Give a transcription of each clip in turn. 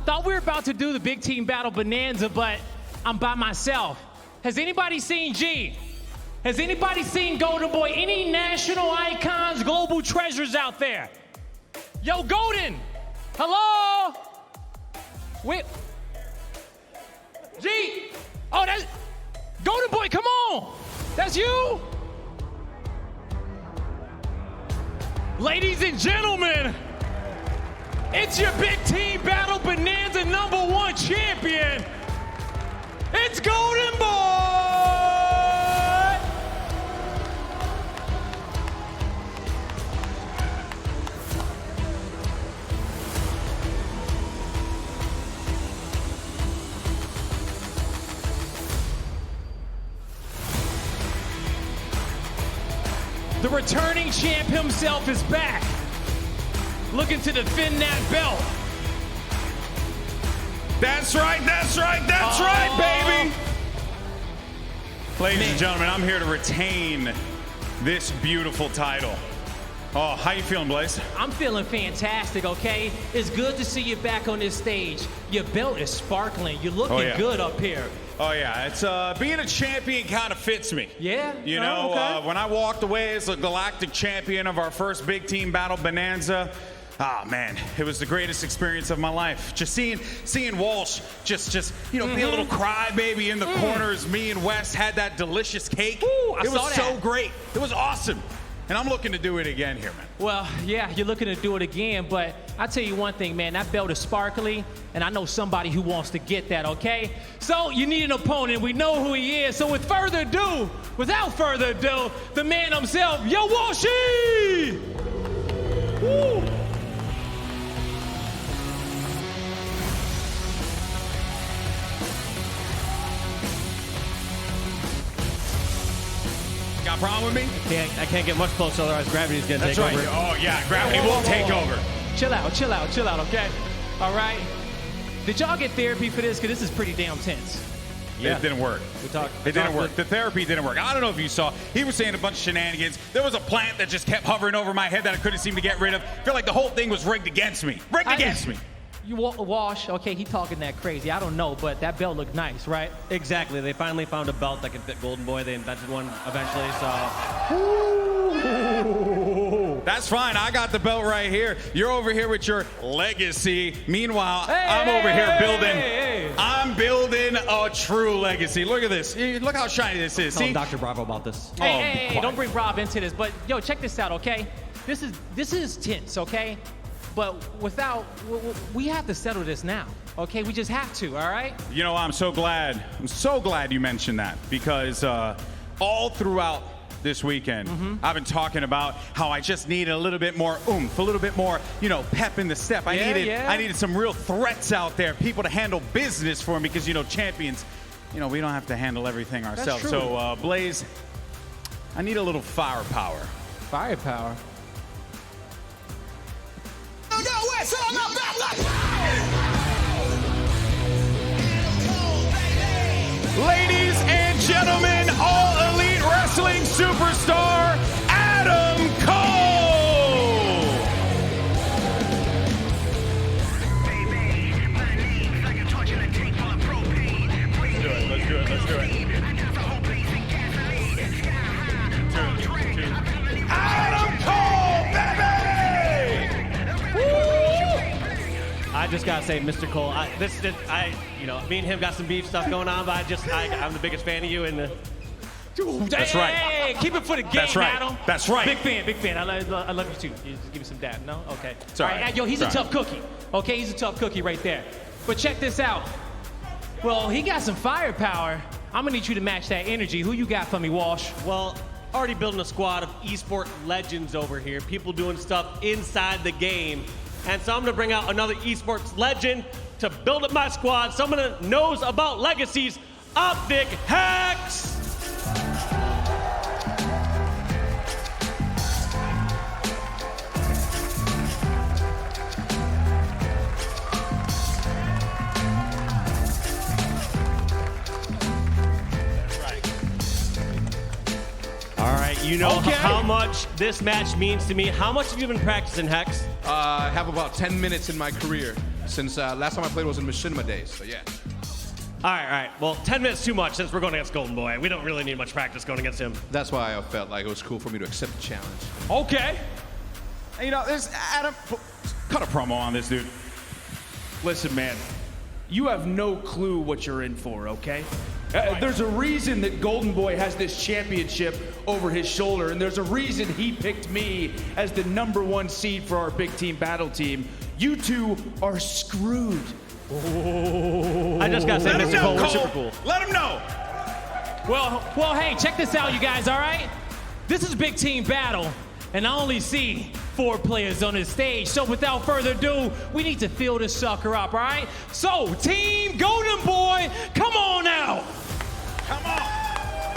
thought we were about to do the big team battle Bonanza, but I'm by myself. Has anybody seen G? Has anybody seen Goldenboy? Any national icons, global treasures out there? Yo, Golden! Hello? Wait. G! Oh, that's... Goldenboy, come on! That's you? Ladies and gentlemen, it's your big team battle Bonanza #1 champion. It's Goldenboy! The returning champ himself is back, looking to defend that belt. That's right, that's right, that's right, baby! Ladies and gentlemen, I'm here to retain this beautiful title. Oh, how you feeling, Blaze? I'm feeling fantastic, okay? It's good to see you back on this stage. Your belt is sparkling. You're looking good up here. Oh, yeah. It's being a champion kind of fits me. Yeah? You know, when I walked away as a galactic champion of our first big team battle, Bonanza, oh, man, it was the greatest experience of my life. Just seeing Walsh just you know, be a little crybaby in the corners. Me and Wes had that delicious cake. Ooh, it was so great. It was awesome. And I'm looking to do it again here, man. Well, yeah, you're looking to do it again, but I tell you one thing, man, that belt is sparkly, and I know somebody who wants to get that, okay? So you need an opponent. We know who he is. So without further ado, the man himself, yo, Walshy! Woo! Got a problem with me? I can't get much closer, otherwise gravity's gonna take over. Oh yeah, gravity will take over. Chill out, okay? All right? Did y'all get therapy for this? Because this is pretty damn tense. Yeah. It didn't work. It didn't work. The therapy didn't work. I don't know if you saw. He was saying a bunch of shenanigans. There was a plant that just kept hovering over my head that I couldn't seem to get rid of. I feel like the whole thing was rigged against me. Against me. You Wash, okay, he talking that crazy. I don't know, but that belt looked nice, right? Exactly. They finally found a belt that can fit Goldenboy. They invented one eventually, so. That's fine. I got the belt right here. You're over here with your legacy. Meanwhile, I'm over here building. I'm building a true legacy. Look at this. Look how shiny this is. Tell Dr. Bravo about this. Hey, don't bring Rob into this. But yo, check this out, okay? This is tense, okay? But we have to settle this now, okay? We just have to, all right? You know, I'm so glad you mentioned that, because all throughout this weekend, I've been talking about how I just needed a little bit more oomph, a little bit more, you know, pep in the step. I needed some real threats out there, people to handle business for me, because, you know, champions, you know, we don't have to handle everything ourselves. That's true. So, Blaze, I need a little firepower. Firepower? Ladies and gentlemen, All Elite Wrestling superstar, Adam Cole! Let's do it. Adam Cole, baby! Woo! I just gotta say, Mr. Cole, you know, me and him got some beef stuff going on, but I'm the biggest fan of you, and that's right. Hey, keep it for the game, That's right. Adam. That's right. Big fan. I love you too. You just give me some dab. No? Okay. Sorry. All right, yo, he's a tough cookie. Okay, he's a tough cookie right there. But check this out. Well, he got some firepower. I'm gonna need you to match that energy. Who you got for me, Walsh? well, already building a squad of esports legends over here, people doing stuff inside the game. And so I'm gonna bring out another esports legend to build up my squad, someone that knows about legacies, Optic Hex! All right, you know how much this match means to me. How much have you been practicing, Hex? I have about 10 minutes in my career. since last time I played was in Machinima days, so yeah. All right. Well, 10 minutes too much since we're going against Goldenboy. We don't really need much practice going against him. That's why I felt like it was cool for me to accept the challenge. Okay. You know, there's Adam, cut a promo on this dude. Listen, man, you have no clue what you're in for, okay? There's a reason that Goldenboy has this championship over his shoulder, and there's a reason he picked me as the #1 seed for our big team battle team. You two are screwed. I just gotta say, Mr. Cole, we're super cool. Let him know. Well, hey, check this out, you guys, all right? This is big team battle, and I only see 4 players on this stage. So without further ado, we need to fill this sucker up, all right? So, Team Goldenboy, come on out. Come on.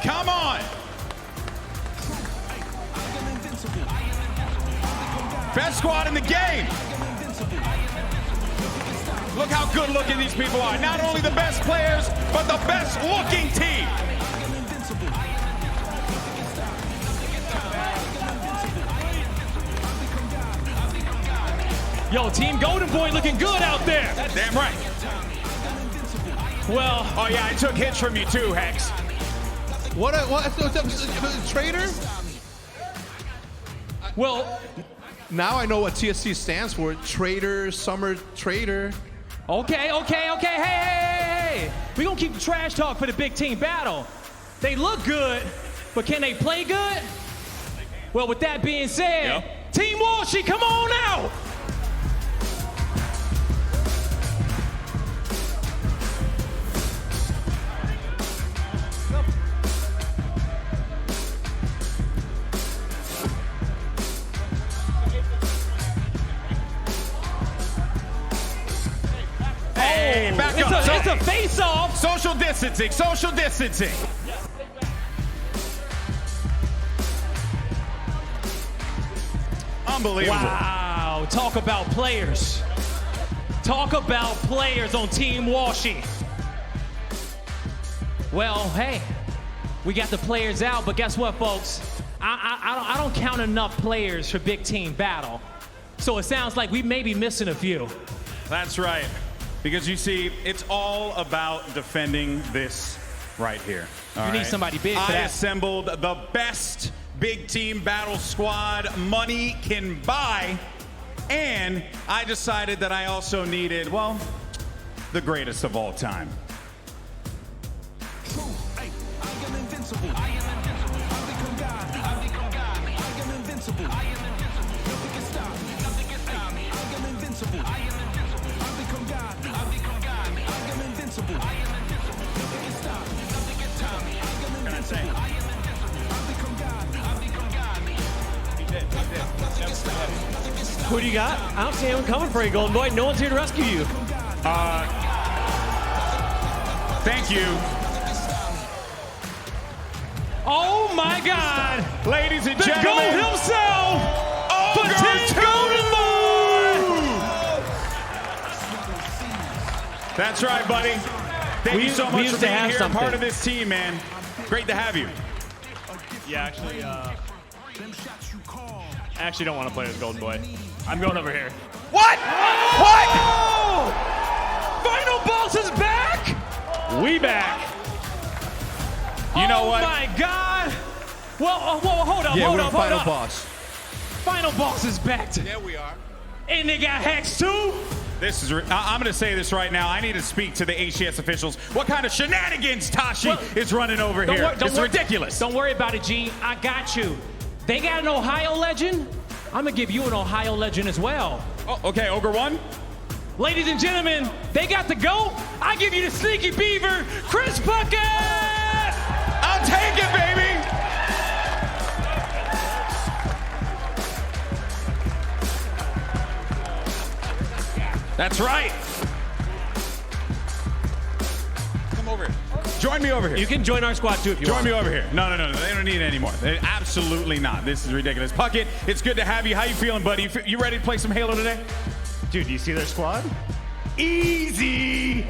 Come on. Best squad in the game. Look how good looking these people are. Not only the best players, but the best looking team. Yo, Team Goldenboy looking good out there. Damn right. Well, oh yeah, I took hits from you too, Hex. What's up, Trader? well, Now I know what TSC stands for. Trader, Summer Trader. okay. Hey. We gonna keep the trash talk for the big team battle. They look good, but can they play good? Well, with that being said, Team Walshy, come on out. Hey, back up. It's a face-off. Social distancing, social distancing. Unbelievable. Wow, talk about players. Talk about players on Team Walshy. Well, hey, we got the players out, but guess what, folks? I don't count enough players for big team battle. So it sounds like we may be missing a few. That's right. Because you see, it's all about defending this right here. You need somebody big for I that. assembled the best big team battle squad money can buy. And I decided that I also needed, well, the greatest of all time. Who do you got? I don't see anyone coming for you, Goldenboy. No one's here to rescue you. Thank you. Oh my God! Ladies and The gentlemen. GOAT himself! For Team Goldenboy! That's right, buddy. Thank you so much used for to being have here, something. part of this team, man. Great to have you. Yeah, actually don't want to play with Goldenboy. I'm going over here. What? What? Oh! Final Boss is back! We back. You know what? Oh my God! Well, hold up, Yeah, hold we're up, the hold final up. boss. Final Boss is back. Yeah, we are. And they got Hex too? This is. I'm going to say this right now. I need to speak to the HCS officials. What kind of shenanigans Tashi is running over here? It's ridiculous. Don't worry about it, G. I got you. They got an Ohio legend. I'm gonna give you an Ohio legend as well. Oh, okay, Ogre 1. Ladies and gentlemen, they got the GOAT. I give you the Sneaky Beaver, Chris Bucket! I'll take it, baby. That's right. Come over here. Join me over here. You can join our squad too if you Join want. me over here. No. They don't need it anymore. Absolutely not. This is ridiculous. Puckett, it's good to have you. How you feeling, buddy? You ready to play some Halo today? Dude, do you see their squad? Easy.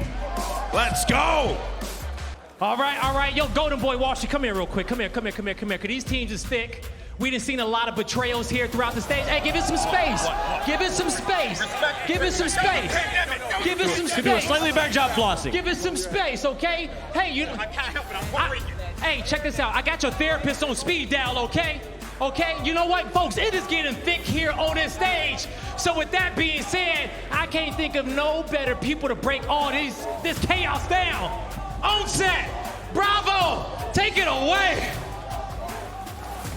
Let's go. All right. Yo, Goldenboy, Walshy, come here real quick. Come here. Cause these teams is thick. We done seen a lot of betrayals here throughout the stage. Hey, give it some space. Give it some space. Give it some space. Give us some Could do a space. slightly better job flossing. Give us some space, okay? Hey, you. I can't help it. I'm worried. Hey, check this out. I got your therapist on speed dial, okay? Okay? You know what, folks? It is getting thick here on this stage. So with that being said, I can't think of no better people to break all this chaos down. On set, Bravo, take it away.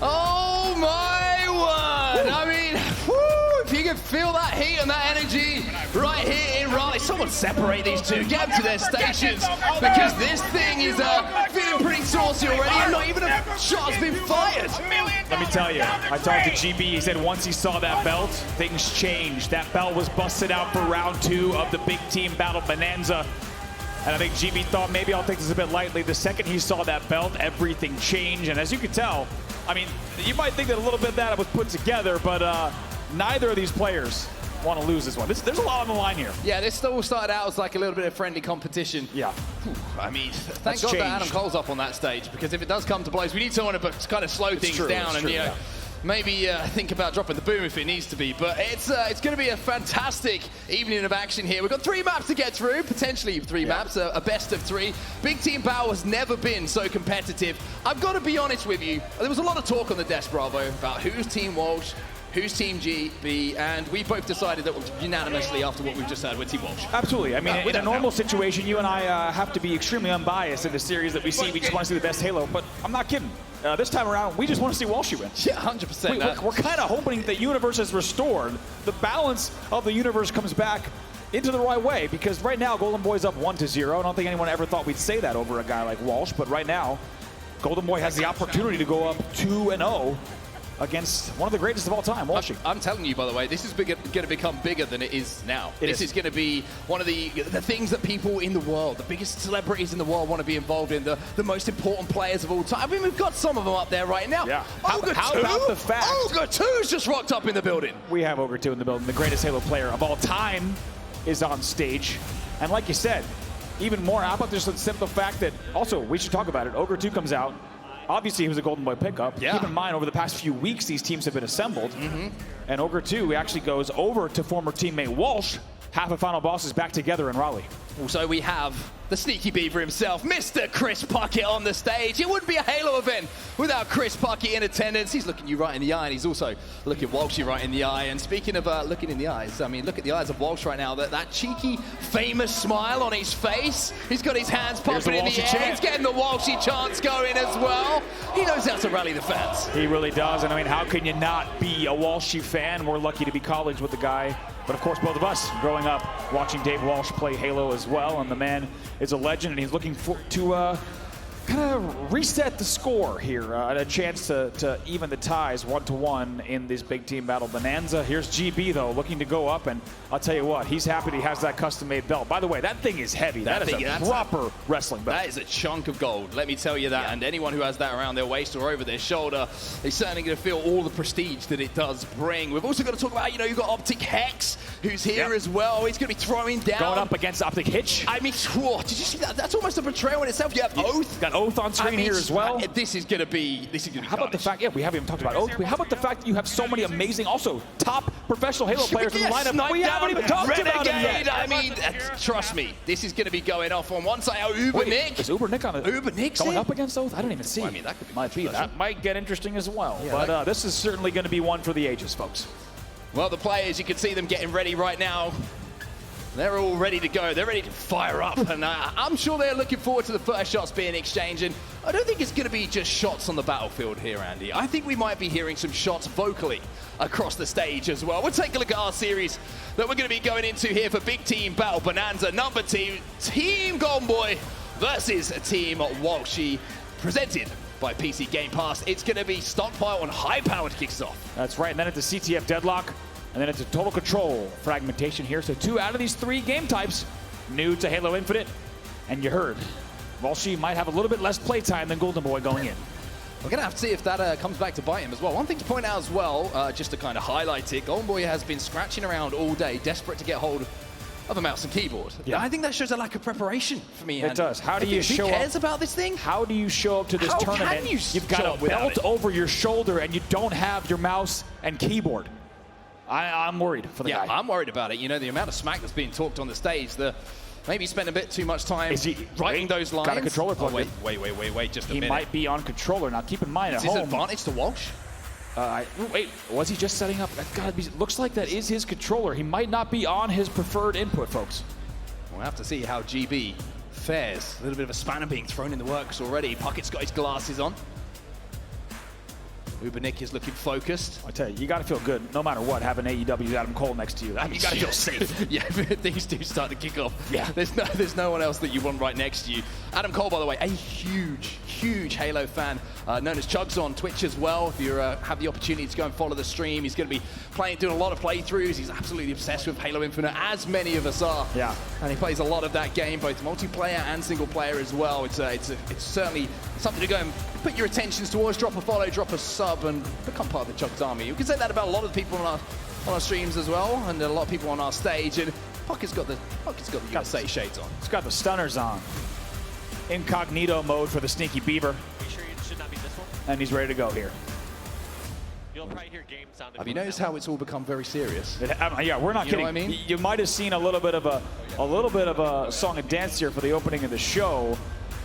Oh my word! I mean, whoo, if you can feel that heat and that energy right here in Raleigh, someone separate these two, get them to their stations, because this thing is feeling pretty saucy already, and not even a shot's been fired. Let me tell you, I talked to GB, he said once he saw that belt, things changed. That belt was busted out for round 2 of the big team battle Bonanza. And I think GB thought maybe I'll take this a bit lightly. The second he saw that belt, everything changed. And as you can tell, I mean, you might think that a little bit of that was put together, but neither of these players want to lose this one. There's a lot on the line here. Yeah, this all started out as like a little bit of friendly competition. Yeah. I mean, thank God that Adam Cole's up on that stage, because if it does come to blows, we need someone to kind of slow things down and, you know, maybe think about dropping the boom if it needs to be. But it's going to be a fantastic evening of action here. We've got 3 maps to get through, potentially 3 maps, a best of 3. Big Team Battle has never been so competitive. I've got to be honest with you, there was a lot of talk on the desk, Bravo, about who's Team Walsh, who's Team GB, and we both decided that unanimously after what we've just heard, we're Team Walsh. Absolutely. I mean, in a normal situation, you and I have to be extremely unbiased in the series that we see. We just want to see the best Halo, but I'm not kidding. This time around, we just want to see Walshy win. Yeah, 100%. We're kind of hoping the universe is restored. The balance of the universe comes back into the right way, because right now, Goldenboy's up 1-0. I don't think anyone ever thought we'd say that over a guy like Walsh, but right now, Goldenboy has the opportunity to go up 2-0 against one of the greatest of all time, Walshy. I'm telling you, by the way, this is going to become bigger than it is now. This is going to be one of the things that people in the world, the biggest celebrities in the world, want to be involved in, the most important players of all time. I mean, we've got some of them up there right now. Yeah. How about the fact Ogre 2's just rocked up in the building. We have Ogre 2 in the building. The greatest Halo player of all time is on stage. And like you said, even more, how about just the simple fact that, also, we should talk about it, Ogre 2 comes out. Obviously, he was a Goldenboy pickup. Yeah. Keep in mind, over the past few weeks, these teams have been assembled. And Ogre 2 actually goes over to former teammate Walsh. Half of Final Boss is back together in Raleigh. Also, we have the sneaky beaver himself, Mr. Chris Puckett, on the stage. It wouldn't be a Halo event without Chris Puckett in attendance. He's looking you right in the eye, and he's also looking Walshy right in the eye. And speaking of looking in the eyes, I mean, look at the eyes of Walsh right now. That cheeky, famous smile on his face. He's got his hands pumping in the air. He's getting the Walshy chants going as well. He knows how to rally the fans. He really does. And I mean, how can you not be a Walshy fan? We're lucky to be colleagues with the guy. But of course, both of us growing up watching Dave Walsh play Halo as well. And the man is a legend, and he's looking to kind of reset the score here. A chance to even the ties 1-1 in this big team battle Bonanza. Here's GB, though, looking to go up. And I'll tell you what, he's happy he has that custom-made belt. By the way, that thing is heavy. That is a proper wrestling belt. That is a chunk of gold, let me tell you that. Yeah. And anyone who has that around their waist or over their shoulder is certainly going to feel all the prestige that it does bring. We've also got to talk about, you know, you've got Optic Hex, who's here as well. He's going to be throwing down. Going up against Optic Hitch. I mean, whoa, did you see that? That's almost a betrayal in itself. You have Oath. Got Oath on screen here as well. This is going to be How about the fact, we haven't even talked about Oath. How about the fact that you have so many amazing, also top professional Halo players in the lineup? We haven't even talked about him yet. I mean, trust me, this is going to be going off on one side. Uber Nick. Is Uber Nick on it? Uber Nick's going up against Oath? I don't even see. Well, I mean, that could be might be. That might get interesting as well. Yeah, but this is certainly going to be one for the ages, folks. Well, the players, you can see them getting ready right now. They're all ready to go. They're ready to fire up. And I'm sure they're looking forward to the first shots being exchanged. And I don't think it's going to be just shots on the battlefield here, Andy. I think we might be hearing some shots vocally across the stage as well. We'll take a look at our series that we're going to be going into here for Big Team Battle Bonanza. Number 2, Team Goldenboy versus Team Walshy, presented by PC Game Pass. It's going to be Stockpile and High Powered kicks off. That's right. And then it's a CTF Deadlock. And then it's a Total Control fragmentation here. So 2 out of these 3 game types new to Halo Infinite. And you heard, Walshy might have a little bit less playtime than Goldenboy going in. We're going to have to see if that comes back to bite him as well. One thing to point out as well, just to kind of highlight it, Goldenboy has been scratching around all day, desperate to get hold of a mouse and keyboard. Yeah. I think that shows a lack of preparation for me. It does. How do you show up? Who cares about this thing? How do you show up to this tournament? You've got a belt over your shoulder and you don't have your mouse and keyboard. I'm worried for the guy. Yeah, I'm worried about it. You know, the amount of smack that's being talked on the stage, maybe spend a bit too much time writing those lines. Got a controller plugged in. Wait, just a minute. He might be on controller. Now, keep in mind, Is at his home... advantage to Walsh? Wait, was he just setting up? That's gotta be, looks like that is his controller. He might not be on his preferred input, folks. We'll have to see how GB fares. A little bit of a spanner being thrown in the works already. Puckett's got his glasses on. Ubernick is looking focused. I tell you, you got to feel good, no matter what, having AEW's Adam Cole next to you. I mean, you got to feel safe. Yeah, things do start to kick off. Yeah. There's no one else that you want right next to you. Adam Cole, by the way, a huge Halo fan, known as Chugs on Twitch as well. If you have the opportunity to go and follow the stream, he's going to be doing a lot of playthroughs. He's absolutely obsessed with Halo Infinite, as many of us are. Yeah. And he plays a lot of that game, both multiplayer and single player as well. It's certainly something to go and put your attentions towards. Drop a follow, drop a sub, and become part of the Chugs army. You can say that about a lot of the people on our streams as well, and a lot of people on our stage. And Puckett's got the USA shades on. He's got the stunners on. Incognito mode for the Sneaky Beaver. Are you sure it should not be this one? And he's ready to go here. You'll probably hear game sound. Have you noticed how it's all become very serious? Yeah, we're not You kidding. know what I mean? You might have seen a little bit of a song and dance here for the opening of the show.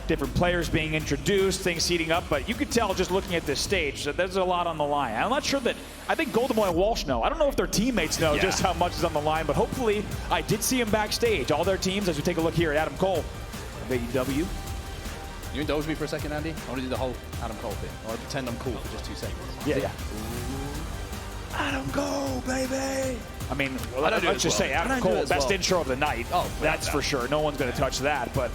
Different players being introduced, things heating up, but you could tell just looking at this stage that there's a lot on the line. I'm not sure that, I think Goldenboy and Walsh know. I don't know if their teammates know just how much is on the line, but hopefully I did see them backstage, all their teams, as we take a look here at Adam Cole of AEW. You indulge me for a second, Andy? I want to do the whole Adam Cole thing. I want to pretend I'm cool for just 2 seconds. Yeah. Adam Cole, baby! I mean, I don't do let's it just well. say I Adam don't do Cole, it as best well. intro of the night. Oh, that's no. for sure. No one's going to touch that, but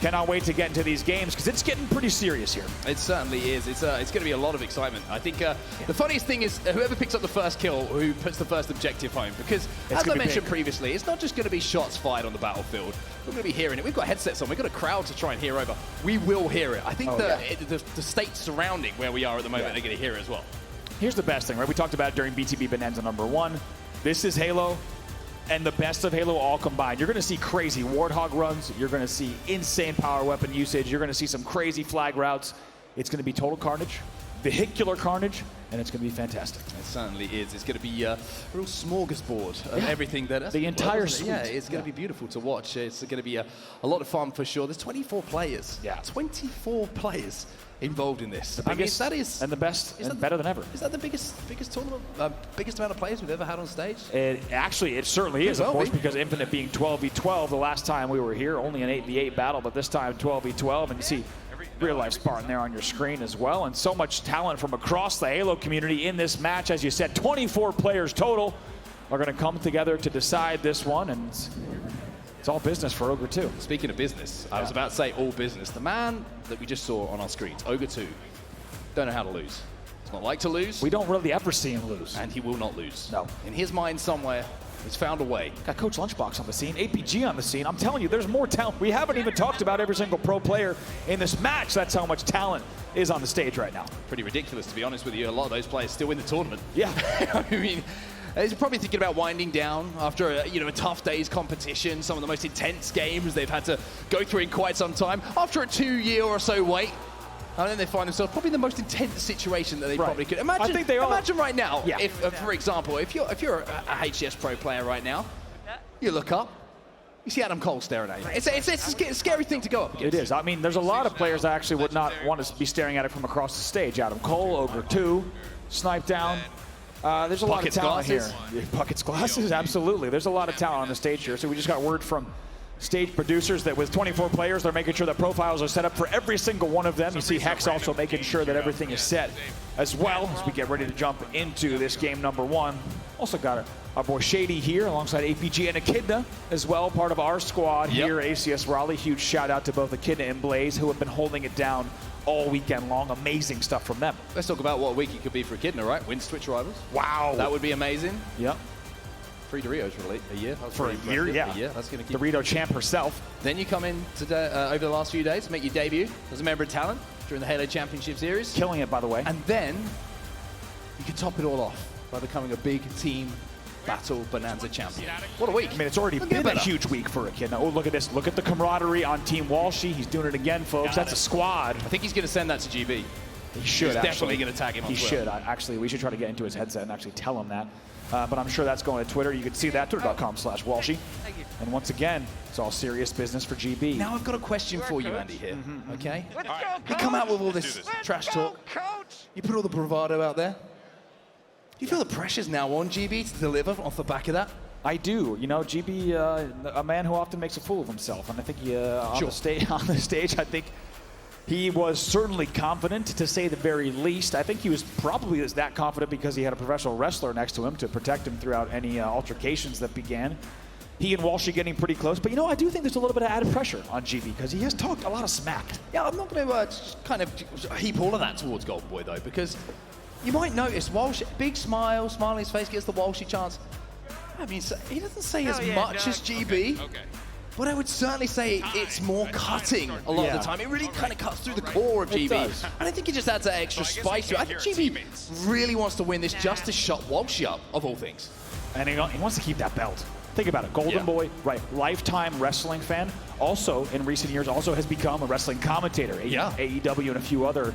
cannot wait to get into these games because it's getting pretty serious here. It certainly is. It's going to be a lot of excitement. I think the funniest thing is whoever picks up the first kill, who puts the first objective home, because as I mentioned previously, it's not just going to be shots fired on the battlefield. We're going to be hearing it. We've got headsets on. We've got a crowd to try and hear over. We will hear it. I think the states surrounding where we are at the moment are going to hear it as well. Here's the best thing, right? We talked about it during BTB Bonanza #1. This is Halo. And the best of Halo all combined. You're going to see crazy Warthog runs. You're going to see insane power weapon usage. You're going to see some crazy flag routes. It's going to be total carnage, vehicular carnage, and it's going to be fantastic. It certainly is. It's going to be a real smorgasbord of everything that... The entire suite. Yeah, it's going to be beautiful to watch. It's going to be a lot of fun for sure. There's 24 players. Yeah. 24 players involved in this. The biggest, that is... and the best, and better than ever. Is that the biggest tournament, biggest amount of players we've ever had on stage? It certainly is, of well course, be. because Infinite being 12v12 the last time we were here, only an 8v8 battle, but this time 12v12, and you see real-life Spartan there on your screen as well, and so much talent from across the Halo community in this match. As you said, 24 players total are going to come together to decide this one, and it's all business for Ogre 2. Speaking of business, I was about to say all business. The man that we just saw on our screens, Ogre 2, don't know how to lose. It's not like to lose. We don't really ever see him lose. And he will not lose. No. In his mind somewhere, he's found a way. Got Coach Lunchbox on the scene, APG on the scene. I'm telling you, there's more talent. We haven't even talked about every single pro player in this match. That's how much talent is on the stage right now. Pretty ridiculous, to be honest with you. A lot of those players still in the tournament. Yeah. I mean, he's probably thinking about winding down after a tough day's competition, some of the most intense games they've had to go through in quite some time. After a 2-year or so wait, and then they find themselves probably in the most intense situation that they probably could. Imagine, I think they imagine right now, Yeah. if, for example, if you're a HCS pro player right now, you look up, you see Adam Cole staring at you. It's a scary thing to go up against. It is. I mean, there's a lot of players that actually would not want to be staring at it from across the stage. Adam Cole, Ogre 2, Snipe Down. There's a lot of talent here. Bucket's glasses, absolutely. There's a lot of talent on the stage here. So we just got word from stage producers that with 24 players, they're making sure that profiles are set up for every single one of them. You see Hex also making sure that everything is set as well as we get ready to jump into this game #1. Also got our boy Shady here alongside APG and Echidna as well, part of our squad here at HCS Raleigh. Huge shout out to both Echidna and Blaze, who have been holding it down all weekend long. Amazing stuff from them. Let's talk about what a week it could be for Echidna, right? Wins Twitch Rivals. Wow. That would be amazing. Yep. 3 Doritos for a year. For a year, yeah. Yeah, that's going to keep. Dorito champ herself. Then you come in today, over the last few days, make your debut as a member of talent during the Halo Championship Series. Killing it, by the way. And then you can top it all off by becoming a big team battle Bonanza champion. What a week. I mean, it's already been a huge week for Echidna. Oh, look at this. Look at the camaraderie on Team Walshy. He's doing it again, folks. That's a squad. I think he's going to send that to GB. He should. He's definitely actually. going to tag him on He Twitter. should. Actually, we should try to get into his headset and actually tell him that. But I'm sure that's going to Twitter. You can see that, twitter.com/Walshy. And once again, it's all serious business for GB. Now I've got a question for you, Andy, here, okay? You come out with all this trash talk. You put all the bravado out there. Do you feel the pressure's now on GB to deliver off the back of that? I do. You know, GB, a man who often makes a fool of himself. And I think on the stage, I think he was certainly confident, to say the very least. I think he was probably that confident because he had a professional wrestler next to him to protect him throughout any altercations that began. He and Walshy getting pretty close. But, you know, I do think there's a little bit of added pressure on GB because he has talked a lot of smack. Yeah, I'm not going to kind of heap all of that towards Goldenboy, though, because you might notice Walshy, big smile, smile on his face, gets the Walshy chance. I mean, he doesn't say as much as GB. Okay. But I would certainly say it's more cutting a lot of the time. It really kind of cuts through the core of GB. Does. And I think it just adds that extra spice to it. I think GB really wants to win this just to shut Walshy up, of all things. And he wants to keep that belt. Think about it. Goldenboy, right, lifetime wrestling fan. Also, in recent years, also has become a wrestling commentator. AEW and a few other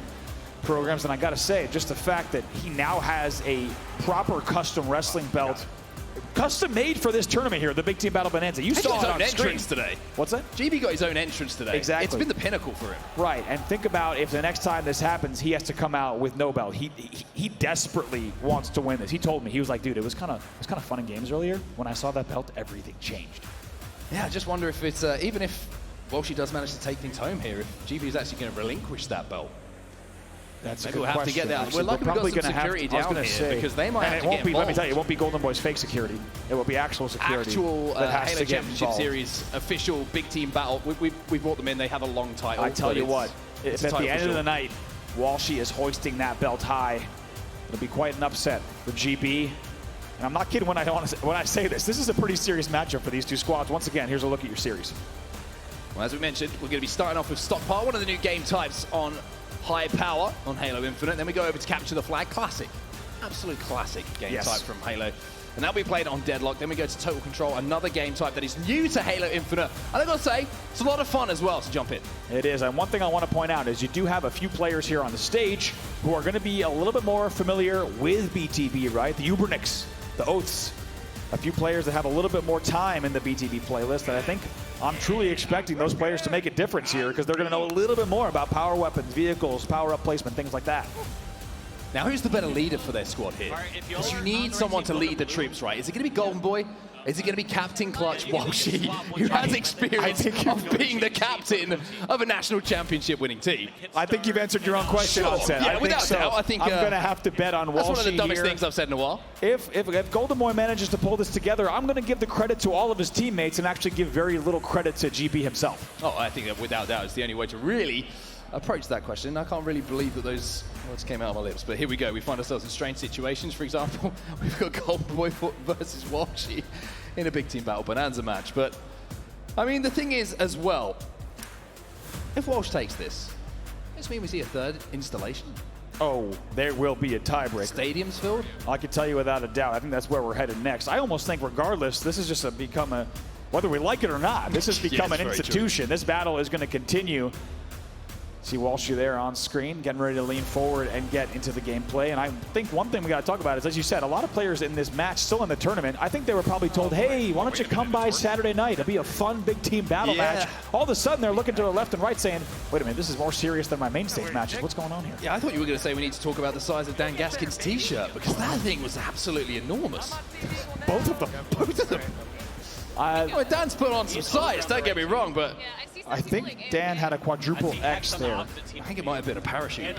programs. And I got to say, just the fact that he now has a proper custom wrestling belt, custom made for this tournament here, the Big Team Battle Bonanza. You saw it on entrance today. What's that? GB got his own entrance today. Exactly. It's been the pinnacle for him. Right, and think about if the next time this happens, he has to come out with no belt. He desperately wants to win this. He told me, he was like, dude, it was kind of fun in games earlier. When I saw that belt, everything changed. Yeah, I just wonder if it's even if Walshy does manage to take things home here, if GB is actually going to relinquish that belt. That's a Maybe good we'll have question. to get that. Actually, We're probably going going to have security to, down here because they might have to get involved. Let me tell you, it won't be Goldenboy's fake security. It will be actual security. Actual that has Halo to get Championship involved. Series official big team battle. We brought them in. They have a long title. I tell you what, if at the end of the night, Walshy is hoisting that belt high, it'll be quite an upset for GB. And I'm not kidding when I say this. This is a pretty serious matchup for these two squads. Once again, here's a look at your series. Well, as we mentioned, we're going to be starting off with Stockpile, one of the new game types on High Power on Halo Infinite. Then we go over to Capture the Flag. Classic. Absolute classic game type from Halo. And that'll be played on Deadlock. Then we go to Total Control, another game type that is new to Halo Infinite. And I've got to say, it's a lot of fun as well to jump in. It is. And one thing I want to point out is you do have a few players here on the stage who are going to be a little bit more familiar with BTB, right? The Ubernicks, the Oaths. A few players that have a little bit more time in the BTB playlist. And I think I'm truly expecting those players to make a difference here because they're going to know a little bit more about power weapons, vehicles, power-up placement, things like that. Now, who's the better leader for their squad here? Because you need someone to lead the troops, right? Is it going to be Goldenboy? Is it going to be Captain Clutch Walshy, who has experience of being the captain of a national championship winning team? I think you've answered your own question, Onset. Yeah, without doubt. I think I'm going to have to bet on Walshy. That's one of the dumbest things I've said in a while. If Goldenboy manages to pull this together, I'm going to give the credit to all of his teammates and actually give very little credit to GB himself. Oh, I think that without doubt it's the only way to really approach that question. I can't really believe that those words came out of my lips, but here we go. We find ourselves in strange situations. For example, we've got Goldenboy versus Walshy in a big team battle Bonanza match. But I mean, the thing is as well, if Walsh takes this, does this mean we see a third installation? Oh, there will be a tiebreaker. Stadiums filled? I can tell you without a doubt. I think that's where we're headed next. I almost think regardless, this is just become a, whether we like it or not, this has become an institution. This battle is going to continue. See Walshy there on screen, getting ready to lean forward and get into the gameplay. And I think one thing we got to talk about is, as you said, a lot of players in this match, still in the tournament, I think they were probably told, hey, why don't you come by Saturday night? It'll be a fun big team battle match. All of a sudden, they're looking to the left and right saying, wait a minute, this is more serious than my main stage matches. What's going on here? Yeah, I thought you were going to say we need to talk about the size of Dan Gaskin's t-shirt, because that thing was absolutely enormous. Both of them. Both of them. Well, Dan's put on some size, don't get me wrong, but I think Dan had a quadruple X there. I think it might have been a parachute.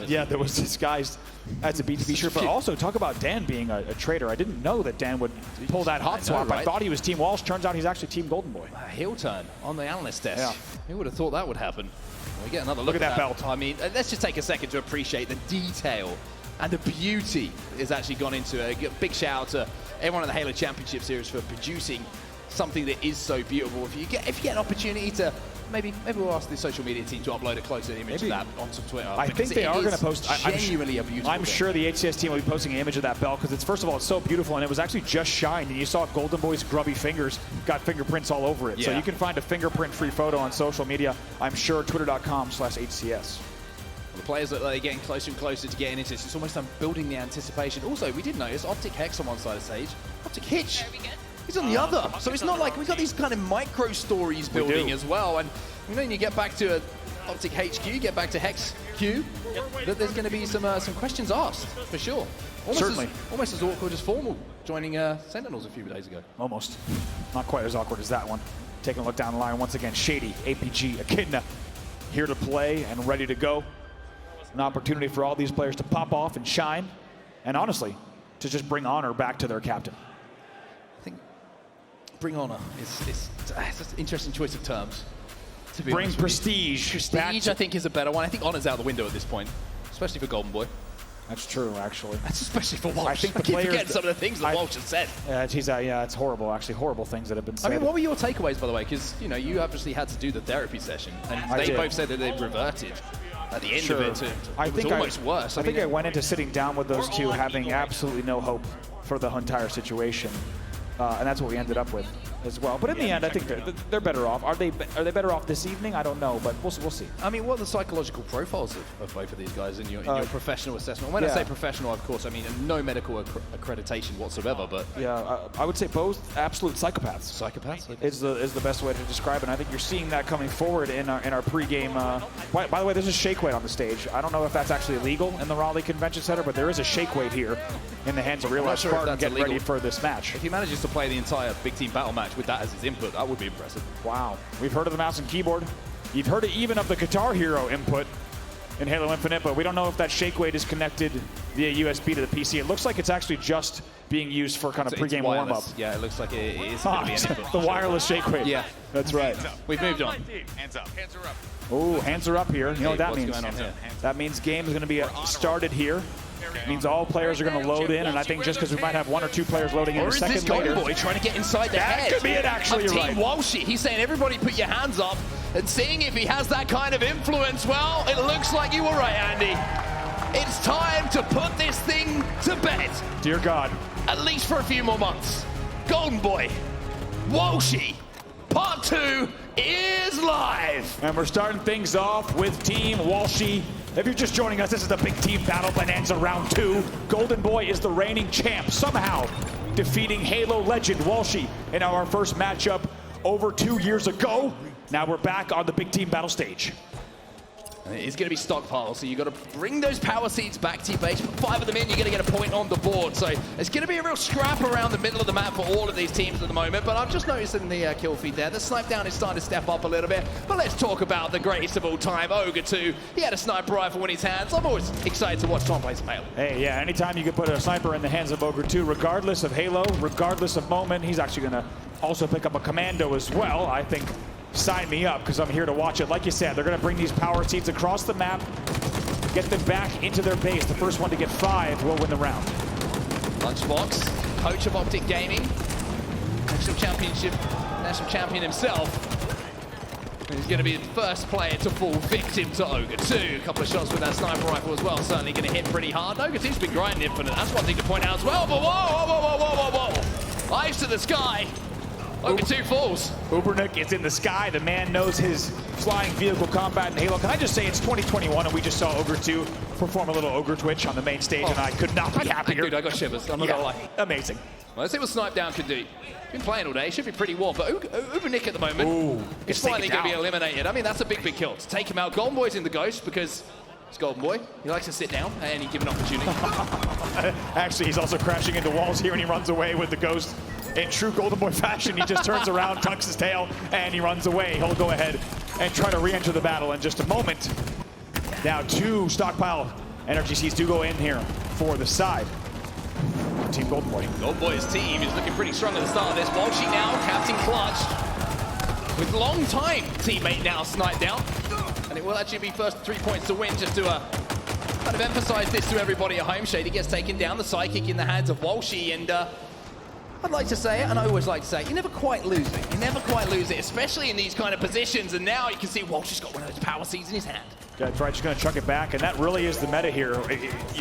Yeah, there was disguised as a BTB shirt. But also, talk about Dan being a traitor. I didn't know that Dan would pull that hot swap. I thought he was Team Walsh. Turns out he's actually Team Goldenboy. A heel turn on the analyst desk. Yeah. Who would have thought that would happen? We get another look at that belt. I mean, let's just take a second to appreciate the detail and the beauty that's actually gone into it. A big shout out to everyone in the Halo Championship Series for producing something that is so beautiful. If you get an opportunity to, maybe we'll ask the social media team to upload a closer image of that onto Twitter. I think they are going to post. Genuinely a beautiful. I'm sure the HCS team will be posting an image of that belt because it's, first of all, it's so beautiful, and it was actually just shined, and you saw Goldenboy's grubby fingers got fingerprints all over it. Yeah. So you can find a fingerprint-free photo on social media. I'm sure Twitter.com/HCS. The players that are getting closer and closer to getting into this. It's almost building the anticipation. Also, we did notice Optic Hex on one side of the stage. Optic Hitch, he's on the other. So it's not like we've got these kind of micro stories building as well. And then you get back to Optic HQ, get back to Hex Q, that there's going to be some questions asked, for sure. Certainly. Almost as awkward as Formal joining Sentinels a few days ago. Almost. Not quite as awkward as that one. Taking a look down the line once again. Shady, APG, Echidna, here to play and ready to go. An opportunity for all these players to pop off and shine, and honestly, to just bring honor back to their captain. I think bring honor is just an interesting choice of terms. To be bring prestige. Prestige, I think, is a better one. I think honor's out the window at this point, especially for Goldenboy. That's true, actually. That's especially for Walsh. I think the keep players forgetting some of the things that Walsh has said. Yeah, it's horrible, actually. Horrible things that have been said. I mean, what were your takeaways, by the way? Because, you know, you obviously had to do the therapy session, and they both said that they've reverted at the end of it. It was almost worse. I think I went into sitting down with those two having absolutely no hope for the entire situation. And that's what we ended up with as well. But in the end, I think they're better off. Are they better off this evening? I don't know, but we'll see. I mean, what are the psychological profiles of both of these guys in your professional assessment? When I say professional, of course, I mean no medical accreditation whatsoever. But yeah, I would say both absolute psychopaths. Psychopaths is the best way to describe it. And I think you're seeing that coming forward in our pregame. By the way, there's a shake weight on the stage. I don't know if that's actually illegal in the Raleigh Convention Center, but there is a shake weight here in the hands of Real Life Spartan getting ready for this match. If he manages to play the entire big team battle match with that as his input, that would be impressive. Wow. We've heard of the mouse and keyboard. You've heard even of the Guitar Hero input in Halo Infinite, but we don't know if that shake weight is connected via USB to the PC. It looks like it's actually just being used for kind of pregame warm-up. Yeah, it looks like it is going to be an input. The wireless shake weight. Yeah. That's right. We've moved on. Hands up. Hands are up. Oh, hands are up here. You know what that means? Going on here? That means game is going to be started here. It means all players are going to load in, and I think just because we might have one or two players loading in a second later. Goldenboy trying to get inside the head? That could be it, actually. You're right. Team Walshy. He's saying, everybody put your hands up, and seeing if he has that kind of influence. Well, it looks like you were right, Andy. It's time to put this thing to bed. Dear God. At least for a few more months. Goldenboy, Walshy, Part 2 is live. And we're starting things off with Team Walshy. If you're just joining us, this is the Big Team Battle Bonanza Round 2. Goldenboy is the reigning champ, somehow defeating Halo legend Walshy in our first matchup over 2 years ago. Now we're back on the Big Team Battle stage. It's going to be stockpile, so you've got to bring those power seeds back to your base. Put 5 of them in, you're going to get a point on the board. So it's going to be a real scrap around the middle of the map for all of these teams at the moment. But I've just noticed in the kill feed there, the snipe down is starting to step up a little bit. But let's talk about the greatest of all time, Ogre 2. He had a sniper rifle in his hands. I'm always excited to watch Tom play some Halo. Hey, yeah, anytime you can put a sniper in the hands of Ogre 2, regardless of Halo, regardless of moment, he's actually going to also pick up a commando as well. I think sign me up, because I'm here to watch it. Like you said, they're going to bring these power seeds across the map, get them back into their base. The first one to get 5 will win the round. Lunchbox, coach of Optic Gaming, national champion himself. And he's going to be the first player to fall victim to Ogre 2. A couple of shots with that sniper rifle as well, certainly going to hit pretty hard. Ogre 2's been grinding Infinite, that's one thing to point out as well. But whoa. Eyes to the sky. Ogre 2 falls. Ubernick is in the sky. The man knows his flying vehicle combat in Halo. Can I just say it's 2021 and we just saw Ogre 2 perform a little Ogre Twitch on the main stage, and I could not be happier. Dude, I got shivers. I'm not gonna lie. Amazing. Well, let's see what Snipe Down can do. Been playing all day. Should be pretty warm. But Ubernick at the moment is finally going to be eliminated. I mean, that's a big kill. To take him out, Goldenboy's in the ghost because it's Goldenboy. He likes to sit down and he gives an opportunity. Actually, he's also crashing into walls here and he runs away with the ghost. In true Goldenboy fashion, he just turns around, tucks his tail, and he runs away. He'll go ahead and try to re-enter the battle in just a moment. Now 2 stockpile energy seeds do go in here for the side. Team Goldenboy. Goldenboy's team is looking pretty strong at the start of this. Walshy now, Captain Clutch, with long-time teammate now Snipe Down. And it will actually be first 3 points to win, just to kind of emphasize this to everybody at home. Shady gets taken down, the sidekick in the hands of Walshy, and I'd like to say it, and I always like to say it, you're never quite losing. You're never quite lose it, especially in these kind of positions. And now you can see Walshy's got one of those power seeds in his hand. That's right, just gonna chuck it back, and that really is the meta here,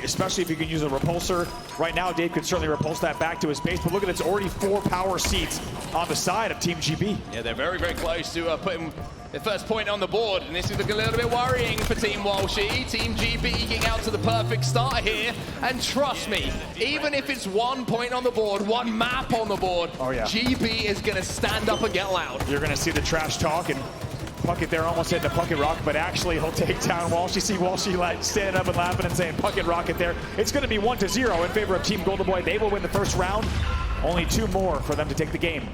especially if you can use a repulsor. Right now, Dave could certainly repulse that back to his base, but look at it's already 4 power seeds on the side of Team GB. Yeah, they're very, very close to putting their first point on the board, and this is looking a little bit worrying for Team Walshy. Team GB getting out to the perfect start here, and trust me, even if it's 1 point on the board, 1 map on the board, oh, yeah. GB is gonna stand up and get loud. You're gonna see the trash talk, and Puckett there almost hitting the Puckett Rock, but actually he'll take down Walshy. See Walshy like standing up and laughing and saying Puckett Rocket there. It's going to be 1-0 in favor of Team Goldenboy. They will win the first round. Only 2 more for them to take the game.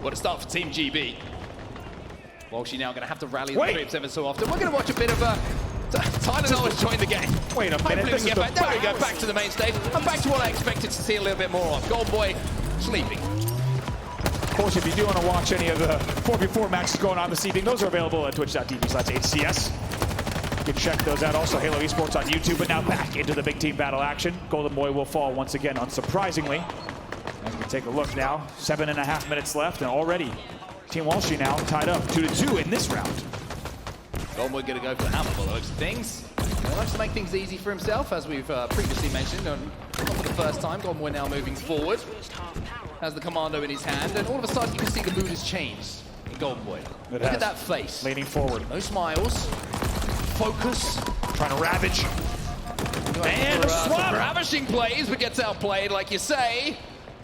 What a start for Team GB. Walshy now going to have to rally the troops ever so often. We're going to watch a bit of Tyler Noah's joined the game. Wait a minute. This is there we go, back to the main stage. And back to what I expected to see a little bit more of. Goldenboy sleeping. Of course, if you do want to watch any of the 4v4 matches going on this evening, those are available at twitch.tv/HCS. You can check those out. Also, Halo Esports on YouTube. But now back into the big team battle action. Goldenboy will fall once again, unsurprisingly. As we take a look now, 7.5 minutes left, and already Team Walshy now tied up 2-2 in this round. Goldenboy going to go for the hammer by the looks of things. He likes to make things easy for himself, as we've previously mentioned. Not for the first time, Goldenboy now moving forward. Has the commando in his hand, and all of a sudden you can see the mood has changed in Goldenboy. Look at that face. Leaning forward. No smiles. Focus. Trying to ravage. And some ravishing plays, but gets outplayed, like you say.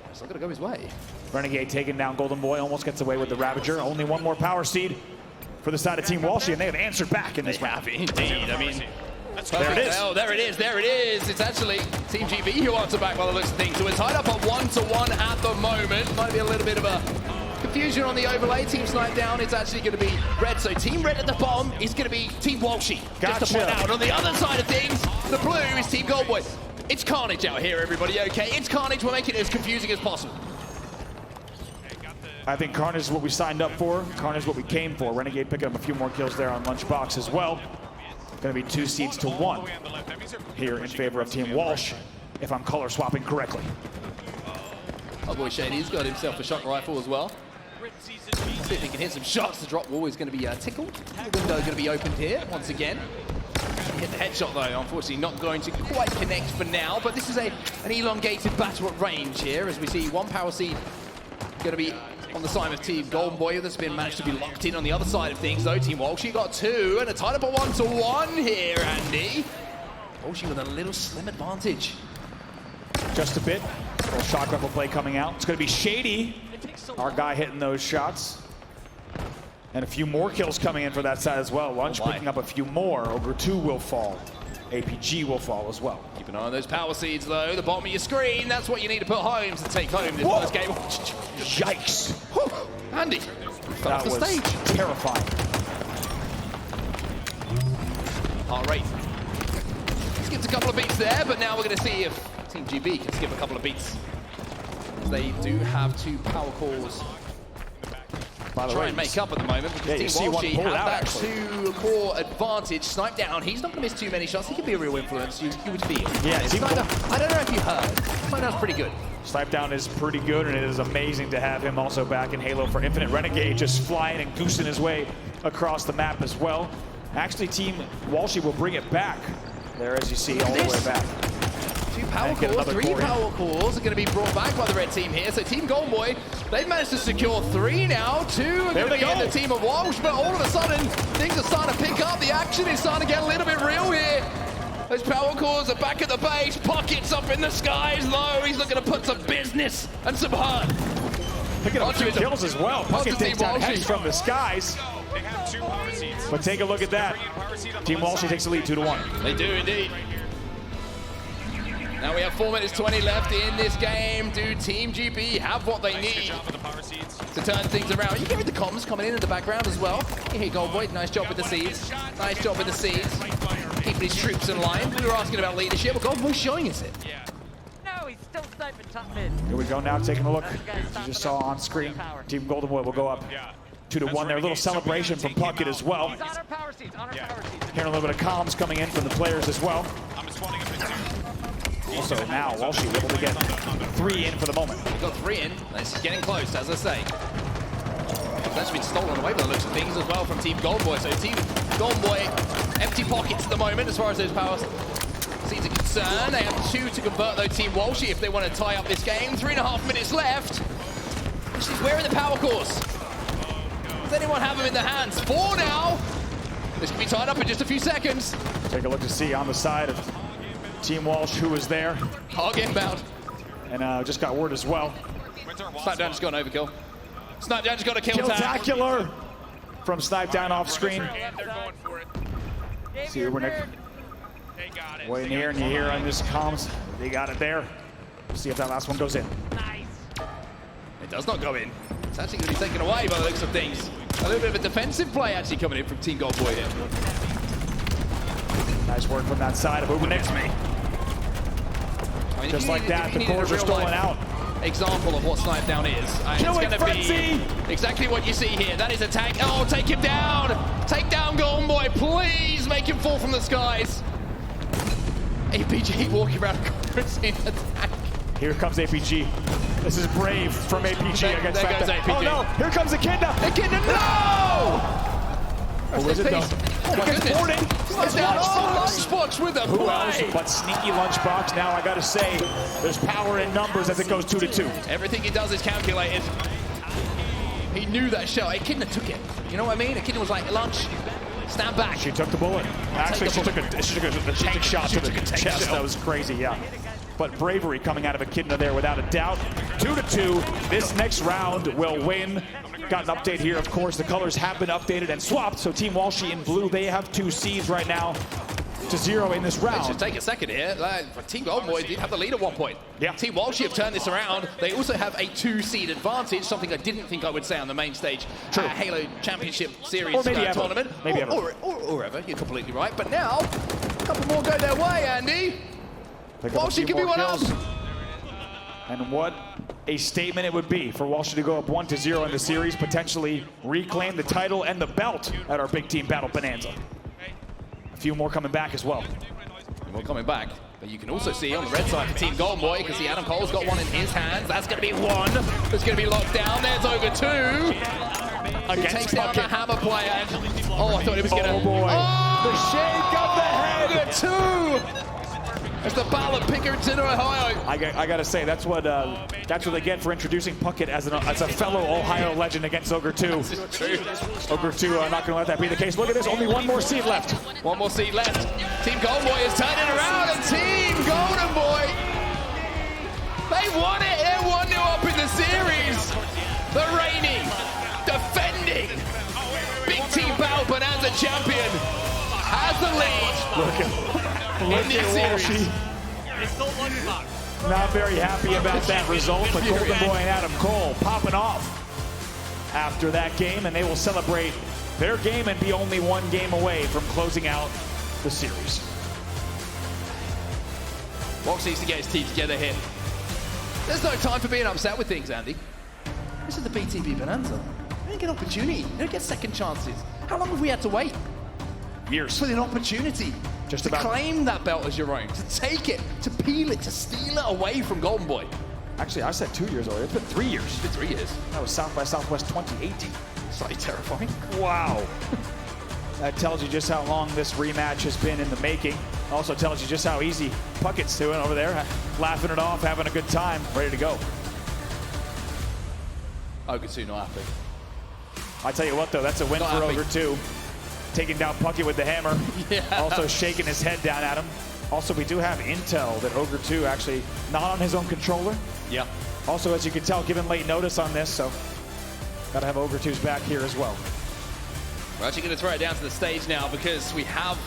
It's not going to go his way. Renegade taking down Goldenboy, almost gets away with the Ravager. Only 1 more power seed for the side of Team Walshy, and they have answered back in this round. They have indeed. I mean, there it is. Oh, there it is. There it is. It's actually Team GB who answer back by the looks of things. So we're tied up at 1-1 at the moment. Might be a little bit of a confusion on the overlay. Team Snipe down. It's actually going to be red. So Team Red at the bottom is going to be Team Walshy. Gotcha. Just to point out. On the other side of things, the blue is Team Goldenboy. It's carnage out here, everybody. Okay, it's carnage. We're making it as confusing as possible. I think Carnage is what we signed up for. Carnage is what we came for. Renegade picking up a few more kills there on Lunchbox as well. Going to be 2 seeds to 1 here in favor of Team Walsh, if I'm color swapping correctly. Oh boy, Shady's got himself a shock rifle as well. See if he can hit some shots. The drop wall is going to be tickled. The window going to be opened here once again. Hit the headshot though, unfortunately not going to quite connect for now, but this is an elongated battle at range here, as we see 1 power seed going to be on the side of Team Goldenboy. That's been managed to be locked in on the other side of things though. Team Walshy got 2 and a tied up at 1-1 here, Andy. Walshy with a little slim advantage. Just a bit. A little shock rifle play coming out. It's going to be Shady, our guy hitting those shots. And a few more kills coming in for that side as well. Lunch picking up a few more. Ogre 2 will fall. APG will fall as well. Keep an eye on those power seeds though. The bottom of your screen, that's what you need to put home to take home this first game. Yikes. Whew. Andy, fell off the stage. Terrifying. Heart rate. Skipped a couple of beats there, but now we're going to see if Team GB can skip a couple of beats. They do have 2 power cores to try and make up at the moment, because Team Walshy have that 2-core advantage. Snipe down, he's not going to miss too many shots. He could be a real influence, you would feel. Yeah, I don't know if you heard. Snipe down's pretty good. Snipe down is pretty good, and it is amazing to have him also back in Halo for Infinite. Renegade just flying and goosing his way across the map as well. Actually, Team Walshy will bring it back there, as you see, all the way back. 2 power cores, 3 power cores are going to be brought back by the red team here. So Team Goldenboy, they've managed to secure 3 now. 2 are going to be in the team of Walsh, but all of a sudden, things are starting to pick up. The action is starting to get a little bit real here. Those power cores are back at the base. Pockets up in the skies low. He's looking to put some business and some heart. Picking up 2 kills as well. Pocket takes down Hex from the skies. But take a look at that. Team Walshy takes the lead 2-1. They do indeed. Now we have 4 minutes 20 left in this game. Do Team GB have what they need to turn things around? You hear the comms coming in the background as well. You hear Goldenboy, nice job with the seeds. Nice job with the seeds. Keeping his troops in line. We were asking about leadership, but Goldenboy's showing us it. No, he's still sniping top mid. Here we go now, taking a look. As you just saw on screen, Team Goldenboy will go up 2-1 there. A little celebration from Puckett as well. He's on our power seats, Hearing a little bit of comms coming in from the players as well. Also now, Walshy able to get 3 in for the moment. We've got 3 in. It's getting close, as I say. That's been stolen away by the looks of things as well from Team Goldenboy. So Team Goldenboy, empty pockets at the moment as far as those power seeds are concerned. They have 2 to convert though, Team Walshy, if they want to tie up this game. 3.5 minutes left. She's wearing the power cores. Does anyone have them in their hands? 4 now. This can be tied up in just a few seconds. Take a look to see on the side of Team Walsh who was there. Hog inbound. And just got word as well. Snipdown just got an overkill. Snipdown just got a kill tag. Killtacular from Snipdown off screen. See where Nick. Way in here, and you hear on this comms, they got it there. See if that last one goes in. It does not go in. It's actually going to be taken away by the looks of things. A little bit of a defensive play actually coming in from Team Goldenboy here. Nice work from that side of Uber next to me. I mean, Just like that, the cores are stolen out. Example of what Snipdown is. It's going to be exactly what you see here. That is a tank. Oh, take him down. Take down Goldenboy. Please make him fall from the skies. APG walking around corners in the tank. Here comes APG. This is brave from APG against there goes APG. Oh no, here comes Echidna. Echidna, no! Who is it though? Oh my goodness. Lunchbox with a play. Who else but sneaky Lunchbox? Now I gotta say, there's power in numbers as it goes 2-2. Everything he does is calculated. He knew that shot. Echidna took it. You know what I mean? Echidna was like, Lunch, stand back. She took the bullet. Actually, she took a tank shot to the chest. That was crazy, yeah. But bravery coming out of Echidna there without a doubt. 2-2. This next round will win. Got an update here, of course. The colors have been updated and swapped. So Team Walshy in blue, they have 2 seeds right now to 0 in this round. Let's just take a second here. Team Goldenboy did have the lead at one point. Yeah. Team Walshy have turned this around. They also have a 2-seed advantage, something I didn't think I would say on the main stage. Halo Championship Series or maybe tournament. Maybe ever. Or ever. You're completely right. But now, a couple more go their way, Andy. Walshy can be one up. And what a statement it would be for Walshy to go up 1-0 in the series, potentially reclaim the title and the belt at our big team battle Bonanza. A few more coming back as well. More coming back. But you can also see on the red side for Team Goldenboy, because Adam Cole's got one in his hands. That's going to be one. That's going to be locked down. There's over 2. He takes down the hammer player. Oh, I thought it was going to... Oh, boy. Oh, the shake of the head. 2. It's the Battle of Pickerington, Ohio. I gotta say, that's what they get for introducing Puckett as a fellow Ohio legend against Ogre 2. Ogre 2 not gonna let that be the case. Look at this, only one more seed left. One more seed left. Team Goldenboy is turning around, and Team Goldenboy, they won it. They're 1-0 up in the series. The reigning, defending, big team battle Bonanza champion has the lead. Look at Walshy. Not very happy about that result, but Goldenboy and Adam Cole popping off after that game, and they will celebrate their game and be only 1 game away from closing out the series. Walsh needs to get his team together here. There's no time for being upset with things, Andy. This is the BTB Bonanza. They don't get opportunity. They don't get second chances. How long have we had to wait? Years. For an opportunity to claim that belt as your own, to take it, to peel it, to steal it away from Goldenboy. Actually, I said 2 years earlier. It's been 3 years. It's been 3 years. That was South by Southwest 2018. Slightly terrifying. Wow. That tells you just how long this rematch has been in the making. Also tells you just how easy Puckett's doing over there, laughing it off, having a good time, ready to go. Ogre 2 not happy. I tell you what, though, that's a win for Ogre 2. Taking down Puckett with the hammer. Yeah. Also shaking his head down at him. Also, we do have intel that Ogre 2 actually not on his own controller. Yeah. Also, as you can tell, given late notice on this, so got to have Ogre 2's back here as well. We're actually going to throw it down to the stage now because we have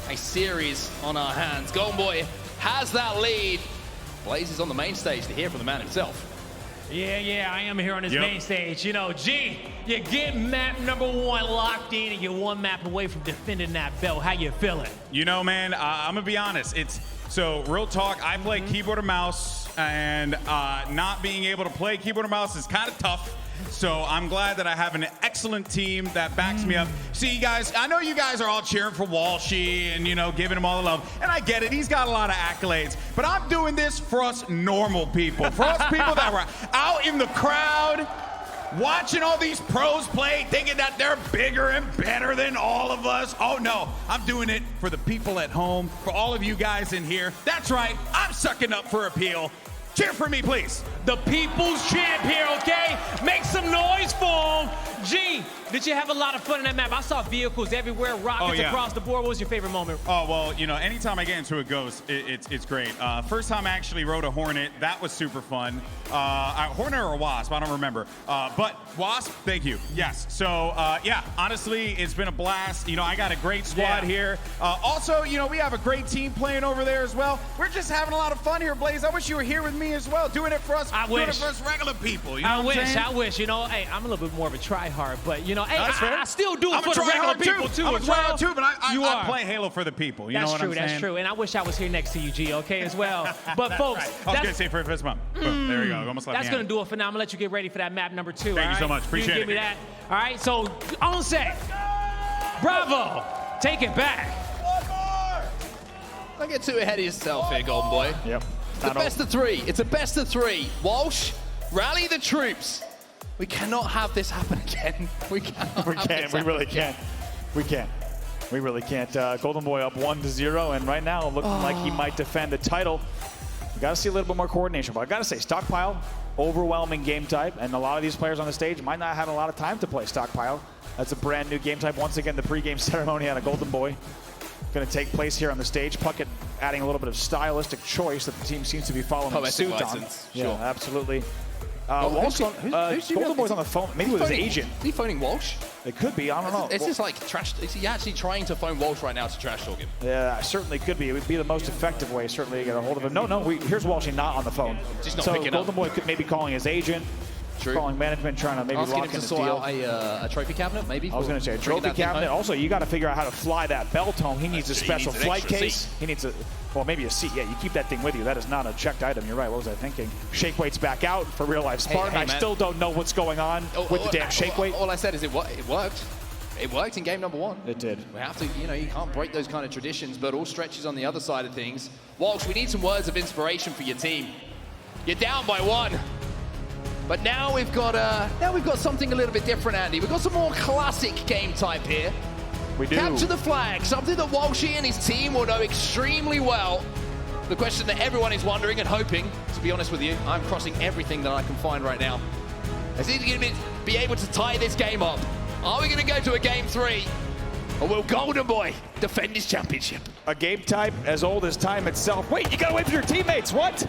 a series on our hands. Goldenboy has that lead. Blaze is on the main stage to hear from the man himself. Yeah, I am here on this main stage. You know, G, you get map number 1 locked in and you're 1 map away from defending that belt. How you feeling? You know, man, I'm gonna be honest. So real talk, I play keyboard and mouse, and not being able to play keyboard and mouse is kind of tough. So I'm glad that I have an excellent team that backs me up. See, guys, I know you guys are all cheering for Walshy and, you know, giving him all the love. And I get it. He's got a lot of accolades. But I'm doing this for us normal people. For us people that were out in the crowd, watching all these pros play, thinking that they're bigger and better than all of us. Oh no, I'm doing it for the people at home, for all of you guys in here. That's right, I'm sucking up for appeal. Cheer for me, please. The people's champ here, okay? Make some noise for him. G, did you have a lot of fun in that map? I saw vehicles everywhere, rockets across the board. What was your favorite moment? Oh, well, you know, anytime I get into a Ghost, it's great. First time I actually rode a Hornet, that was super fun. A Hornet or a Wasp, I don't remember. But Wasp, thank you. Yes. So, yeah, honestly, it's been a blast. You know, I got a great squad here. Also, you know, we have a great team playing over there as well. We're just having a lot of fun here, Blaze. I wish you were here with me as well, doing it for us. Doing it for us regular people. You know I wish. You know, hey, I'm a little bit more of a try-hard, but, you know, hey, I still do it for the regular people, too. I'm a try-hard, too, but I play Halo for the people. You know what I'm saying? That's true. And I wish I was here next to you, G, okay, as well. But, folks, I was going to say for a fist bump. Boom, there you go. Almost left that's going to do it for now. I'm going to let you get ready for that map number 2. Thank you so much. Appreciate it. Give me that. All right, so on set. Bravo. Take it back. Don't get too ahead of yourself here, Goldenboy. Yep. It's a best of 3. It's a best of 3. Walsh, rally the troops. We cannot have this happen again. We cannot. We really can't. We can't. We really can't. Goldenboy up 1-0, and right now looking like he might defend the title. We got to see a little bit more coordination, but I got to say, Stockpile, overwhelming game type, and a lot of these players on the stage might not have a lot of time to play Stockpile. That's a brand new game type. Once again, the pregame ceremony on a Goldenboy going to take place here on the stage. Puckett adding a little bit of stylistic choice that the team seems to be following suit on. Sure. Yeah, absolutely. Goldenboy's on the phone, maybe with his agent. Is he phoning Walsh? It could be, I don't know. It's just like trash. Is he actually trying to phone Walsh right now to trash talk him? Yeah, certainly could be. It would be the most effective way, certainly, to get a hold of him. No, here's Walshy not on the phone. Just not so picking up. Goldenboy could maybe calling his agent, calling management, trying to maybe lock in him to the sort deal. out a trophy cabinet, maybe? I was going to say a trophy cabinet. Also, you got to figure out how to fly that belt home. He needs a special flight case. He needs a, well, maybe a seat. Yeah, you keep that thing with you. That is not a checked item. You're right. What was I thinking? Shake weight's back out for real life Spartan. Hey, I still don't know what's going on with the damn shake weight. All I said is it worked. It worked in game number 1. It did. We have to, you know, you can't break those kind of traditions, but all stretches on the other side of things. Walsh, we need some words of inspiration for your team. You're down by 1. But now we've got something a little bit different, Andy. We've got some more classic game type here. We do. Capture the flag, something that Walshy and his team will know extremely well. The question that everyone is wondering and hoping, to be honest with you, I'm crossing everything that I can find right now. Is he going to be able to tie this game up? Are we going to go to a game 3? Or will Goldenboy defend his championship? A game type as old as time itself. Wait, you got to wait for your teammates. What?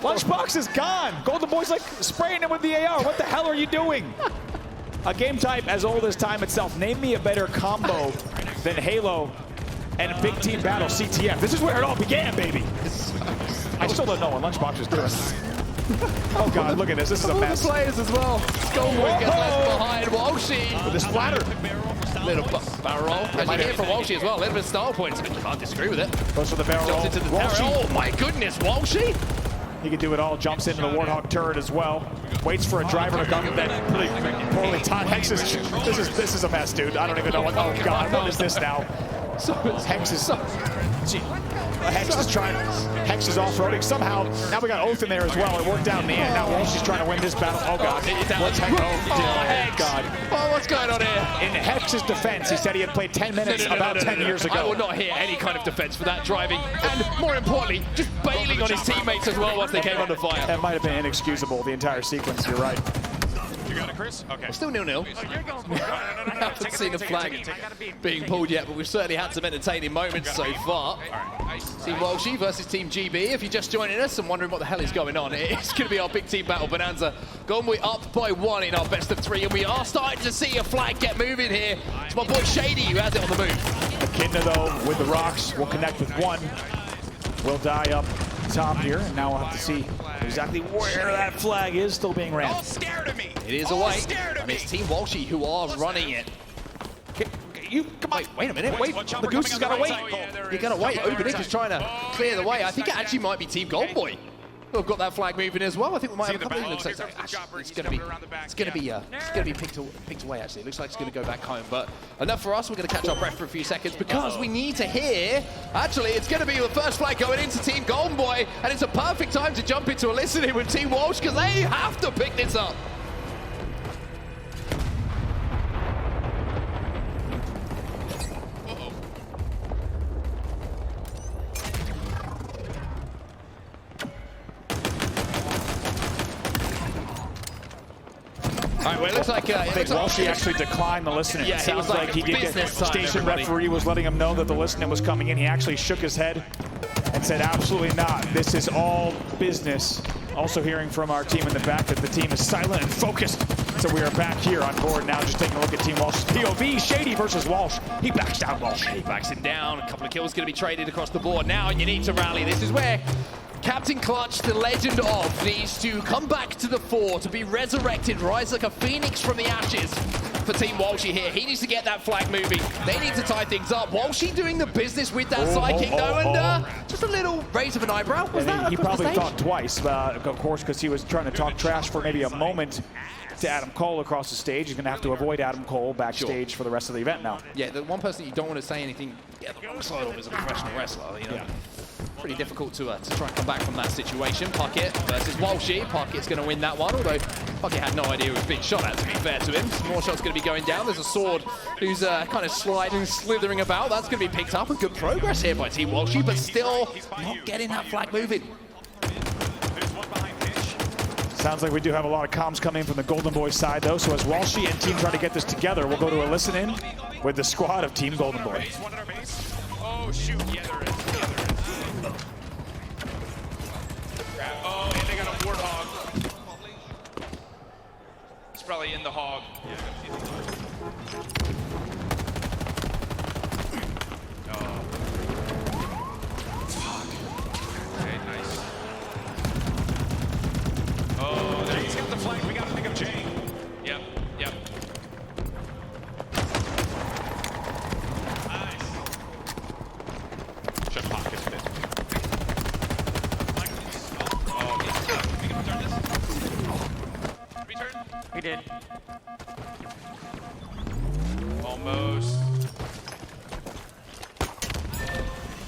Lunchbox is gone. Goldenboy's like spraying him with the AR. What the hell are you doing? A game type as old as time itself. Name me a better combo than Halo and Big Team Battle CTF. This is where it all began, baby. I still don't know what Lunchbox is doing. Oh God, look at this. This is a mess. The players as well. Goldenboy gets left behind. Walshy with the splatter. Little barrel roll. As you hear from Walshy as well, a little bit of style points. Can't disagree with it. Goes for the barrel roll. Jumps into the turret. Oh my goodness, Walshy. He can do it all. Jumps into the Warthog turret as well. Waits for a driver to come. Then really poorly timed. Hex is. This is a mess, dude. I don't even know what. Oh God, what is this now? Hex is. Hex is trying. Hex is off-roading somehow. Now we got Oath in there as well. It worked out in the end. Now Walshy's trying to win this battle. Oh God. What's Hex? Oh Hex. God. Oh, what's going on here? In Hex's defense, he said he had played 10 minutes about 10 years ago. I will not hear any kind of defense for that driving. And more importantly, just bailing on his teammates as well once they came under fire. That might have been inexcusable, the entire sequence. You're right. You got it, Chris? Okay. We're still 0-0. I haven't seen a flag being pulled yet, but we've certainly had some entertaining moments so far. Team Walshy versus Team GB. If you're just joining us and wondering what the hell is going on, it's going to be our big team battle Bonanza. Goldenboy up by 1 in our best of 3, and we are starting to see a flag get moving here. It's my boy Shady who has it on the move. Echidna, though, with the rocks, will connect with 1. Will die up top here, and now we'll have to see exactly where that flag is still being ran. All scared of me. It is away, and it's Team Walshy who are running it. You come on. Wait a minute. Wait. The Goose has got to wait. You got to wait. Obenik is trying to clear the way. I think it actually might be Team Goldenboy who've got that flag moving as well. I think we might have a couple of looks like it's going to be picked away. Actually, it looks like it's going to go back home. But enough for us. We're going to catch our breath for a few seconds because we need to hear. Actually, it's going to be the first flag going into Team Goldenboy, and it's a perfect time to jump into a listening with Team Walsh because they have to pick this up. All right, well, it looks like Walshy actually declined the listening. Yeah, it sounds it was like he did get business time, station everybody. referee was letting him know that the listening was coming in. He actually shook his head and said, absolutely not. This is all business. Also hearing from our team in the back that the team is silent and focused. So we are back here on board now, just taking a look at Team Walsh's POV. Shady versus Walsh. He backs down Walsh. He backs him down. A couple of kills going to be traded across the board now, and you need to rally. This is where Captain Clutch, the legend of, needs to come back to the fore, to be resurrected, rise like a phoenix from the ashes for Team Walshy here. He needs to get that flag moving. They need to tie things up. Walshy doing the business with that sidekick though, and just a little raise of an eyebrow. Was that he across the probably stage? thought twice, of course, because he was trying to talk trash for maybe a moment to Adam Cole across the stage. He's going to have to avoid Adam Cole backstage for the rest of the event now. Yeah, the one person you don't want to say anything the wrong side of is a professional wrestler. You know, pretty difficult to try and come back from that situation. Puckett versus Walshy. Puckett's going to win that one, although Puckett had no idea he was being shot at, to be fair to him. Some more shots going to be going down. There's a sword who's kind of sliding, slithering about. That's going to be picked up, and good progress here by Team Walshy, but still not getting that flag moving. Sounds like we do have a lot of comms coming from the Goldenboy side, though. So as Walshy and team try to get this together, we'll go to a listen-in with the squad of Team Goldenboy. Oh, shoot. Yeah, there is. Oh, and they got a warthog. It's probably in the hog. Oh. Fuck. Okay, nice. Oh, there he's got the flag. We got to pick up Jay. Yep, yep. Nice. Should pocket a bit. Oh, we can return this? Return? We did. Almost.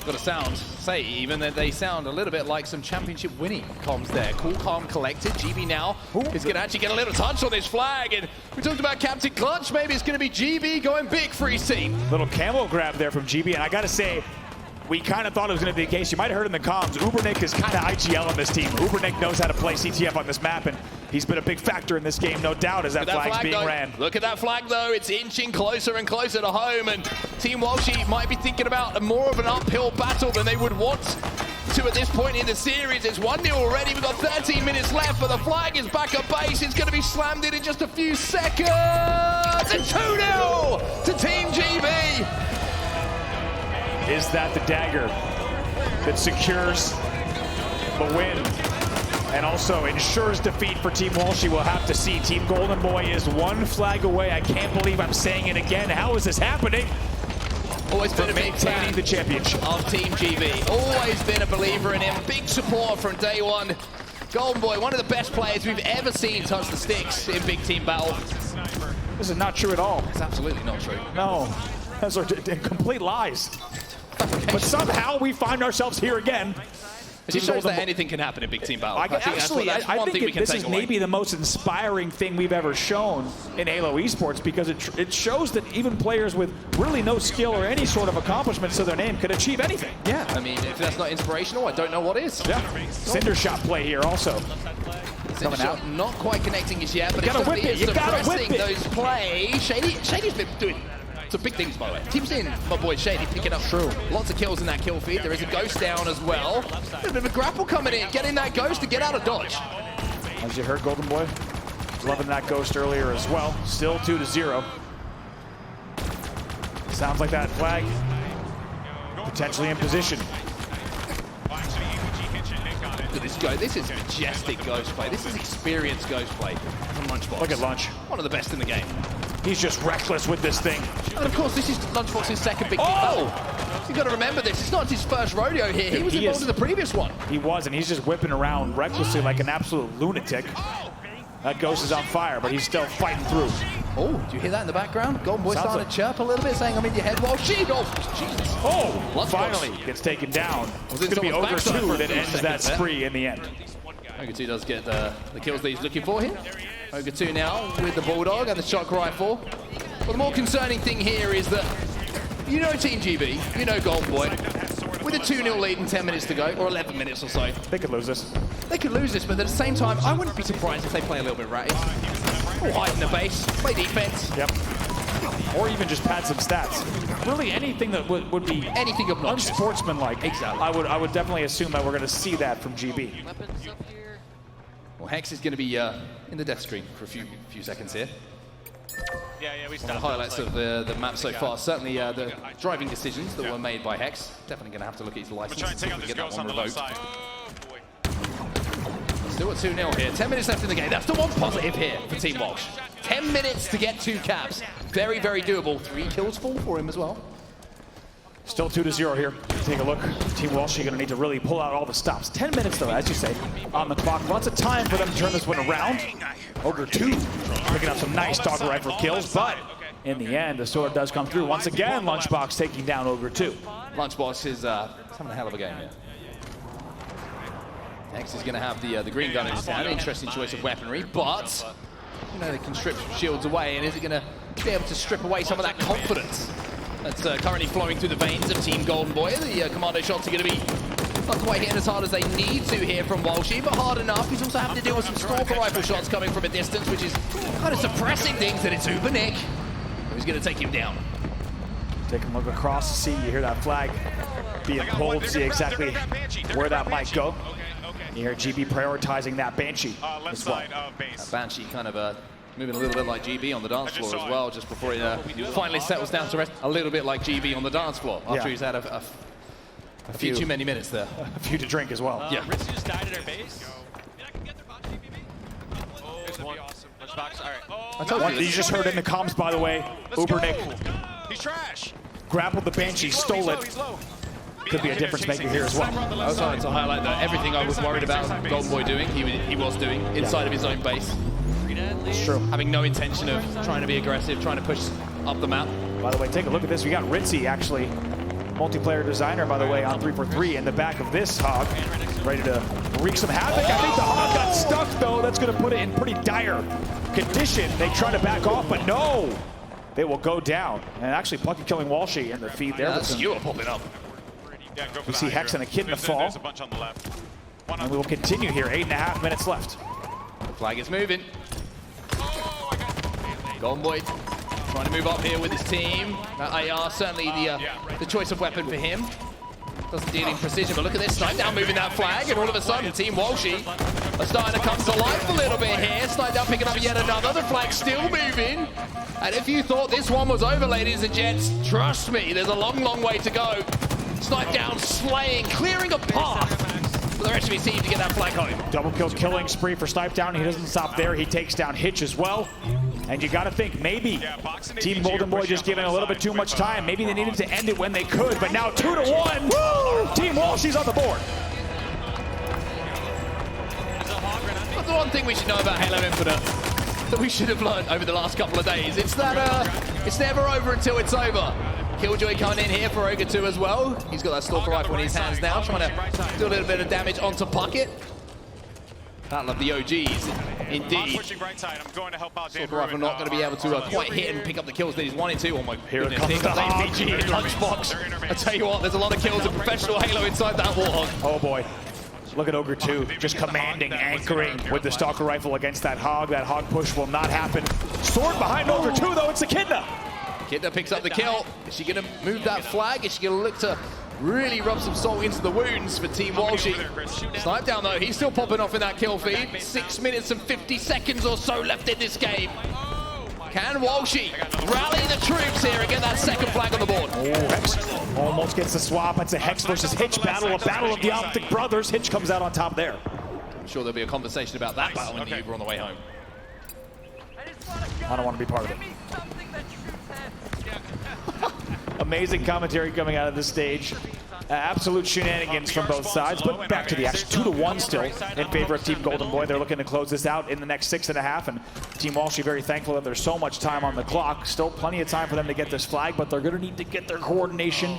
Got to say even that they sound a little bit like some championship winning comms there. Cool, calm, collected. GB now is going to actually get a little touch on this flag. And we talked about Captain Clutch. Maybe it's going to be GB going big for his team. Little camo grab there from GB. And I got to say, we kind of thought it was going to be the case. You might have heard in the comms, Ubernick is kind of IGL on this team. Ubernick knows how to play CTF on this map, and he's been a big factor in this game, no doubt, as that flag's being ran. Look at that flag, though. It's inching closer and closer to home, and Team Walshy might be thinking about more of an uphill battle than they would want to at this point in the series. It's 1-0 already. We've got 13 minutes left, but the flag is back at base. It's going to be slammed in just a few seconds. And 2-0 to Team GB. Is that the dagger that secures the win and also ensures defeat for Team Walshy? We'll have to see. Team Goldenboy is one flag away. I can't believe I'm saying it again. How is this happening? Always been a big fan the championship of Team GB. Always been a believer in him. Big support from day one. Goldenboy, one of the best players we've ever seen touch the sticks in big team battle. This is not true at all. It's absolutely not true. No, those are complete lies. But somehow we find ourselves here again. It just shows that anything can happen in big team battle. I think this is maybe the most inspiring thing we've ever shown in Halo Esports, because it shows that even players with really no skill or any sort of accomplishments to their name could achieve anything. Yeah, I mean, if that's not inspirational, I don't know what is. Yeah, Cinder Shot play here also. Cinder Shot not quite connecting as yet, but it's suppressing those plays. Shady's been doing some big things, by the way. Team seeing my boy Shady picking up lots of kills in that kill feed. There is a ghost down as well. A bit of a grapple coming in, getting that ghost to get out of dodge. As you heard, Goldenboy loving that ghost earlier as well. Still 2-0. Sounds like that flag potentially in position. Look at this go. This is majestic ghost play. This is experienced ghost play from Lunchbox. Look at Lunch. One of the best in the game. He's just reckless with this thing. And of course, this is Lunchbox's second big team battle. You've got to remember this. It's not his first rodeo here. He was involved in the previous one. He was, and he's just whipping around recklessly like an absolute lunatic. That ghost is on fire, but he's still fighting through. Oh, do you hear that in the background? Goldenboy starting to chirp a little bit, saying, I'm in your head. Well, Jesus. Oh, finally gets taken down. It's going to be Ogre 2 that ends that spree in the end. Ogre 2 does get the kills that he's looking for here. Ogre 2 now with the Bulldog and the shock rifle. But the more concerning thing here is that you know Team GB, you know Goldenboy. with a 2-0 lead and 10 minutes to go, or 11 minutes or so. They could lose this. They could lose this, but at the same time, I wouldn't be surprised if they play a little bit ratty. Or hide in the base, play defense. Yep. Or even just pad some stats. Really anything that would be anything unsportsmanlike. Exactly. I would definitely assume that we're going to see that from GB. Weapons up here. Well, Hex is going to be in the death stream for a few seconds here. Yeah, we One of stopped. the highlights of the map so far. Certainly the driving decisions that were made by Hex. Definitely going to have to look at his license Try and take if out we this get that ghost one on the left revoked. side. Oh, boy. Still at 2-0 here. 10 minutes left in the game. That's the one positive here for Team Walsh. 10 minutes to get 2 caps. Very, very doable. 3 kills fall for him as well. Still 2-0 here. Take a look. Team Walshy going to need to really pull out all the stops. 10 minutes, though, as you say, on the clock. Lots of time for them to turn this one around. Ogre 2 picking up some nice dog rifle kills, but in the end, the sword does come through. Once again, Lunchbox taking down Ogre 2. Lunchbox is having a hell of a game here. Next is going to have the green gun in his hand. Interesting choice of weaponry, but you know, they can strip shields away, and is it going to be able to strip away some of that confidence that's currently flowing through the veins of Team Goldenboy? The commando shots are going to be not quite hitting as hard as they need to here from Walshy, but hard enough. He's also having to deal with some stalker rifle shots coming from a distance, which is kind of suppressing things, and it's Uber Nick who's going to take him down. Take a look across to see, you hear that flag being pulled, see exactly where that might go. You hear GB prioritizing that Banshee as well. That Banshee kind of moving a little bit like GB on the dance floor as well, just before it finally settles down to rest. A little bit like GB on the dance floor after he's had a few too many minutes there. A few to drink as well. Yeah. Ritz just died at our base. Oh, this would be awesome. Lunchbox, all right. I told you. You just heard in the comms, by the way, Uber Nick He's trash. grappled the Banshee, stole it. Could be a difference maker here as well. I was trying to highlight that everything I was worried about Goldenboy doing, he was doing inside of his own base. It's true. Having no intention of trying to be aggressive, trying to push up the map. By the way, take a look at this. We got Ritzy, actually, multiplayer designer, by the way, on 343 in the back of this hog, ready to wreak some havoc. I think the hog got stuck, though. That's going to put it in pretty dire condition. They try to back off, but no. They will go down. And actually, Plucky killing Walshy in the feed there. That's you popping up. We see Hex and a kid in the fall. There's a bunch on the left. And we will continue here. 8.5 minutes left. The flag is moving. Goldenboy trying to move up here with his team. AR certainly the choice of weapon for him. Doesn't deal in precision, but look at this. Snipe down moving that flag, and all of a sudden Team Walshy are starting to come to life a little bit here. Snipe down picking up yet another. The flag's still moving. And if you thought this one was over, ladies and gents, trust me, there's a long, long way to go. Snipe down, slaying, clearing a path for the rest of his team to get that flag home. Double kill killing spree for Snipe down. He doesn't stop there. He takes down Hitch as well. And you got to think, maybe Team Goldenboy just giving a little bit too much time. Maybe they needed to end it when they could, but now 2-1. Woo! Team Walshy's on the board. But the one thing we should know about Halo Infinite that we should have learned over the last couple of days, it's that it's never over until it's over. Killjoy coming in here for Ogre 2 as well. He's got that stalker rifle in his hands now, trying to do a little bit of damage onto Puckett. Battle of the OGs, indeed. Stalker rifle not going to be able to quite hit and pick up the kills that he's wanting to. Oh my goodness, here comes APG in Lunchbox. I tell you what, there's a lot of kills in professional Halo inside that Warthog. Oh boy. Look at Ogre 2, just commanding, anchoring with the stalker rifle against that hog. That hog push will not happen. Sword behind Ogre 2, though, it's Echidna. Echidna picks up the kill. Is she going to move that flag? Is she going to look to really rub some salt into the wounds for Team Walshy? Snipe down, though. He's still popping off in that kill feed. 6 minutes and 50 seconds or so left in this game. Can Walshy rally the troops here and get that second flag on the board? Oh, Hex almost gets the swap. It's a Hex versus Hitch battle, a battle of the Optic brothers. Hitch comes out on top there. I'm sure there'll be a conversation about that battle in the Uber on the way home. I don't want to be part of it. Amazing commentary coming out of this stage. Absolute shenanigans from both sides, but back to the action. 2-1 still in favor of Team Goldenboy. They're looking to close this out in the next 6.5, and Team Walshy very thankful that there's so much time on the clock. Still plenty of time for them to get this flag, but they're going to need to get their coordination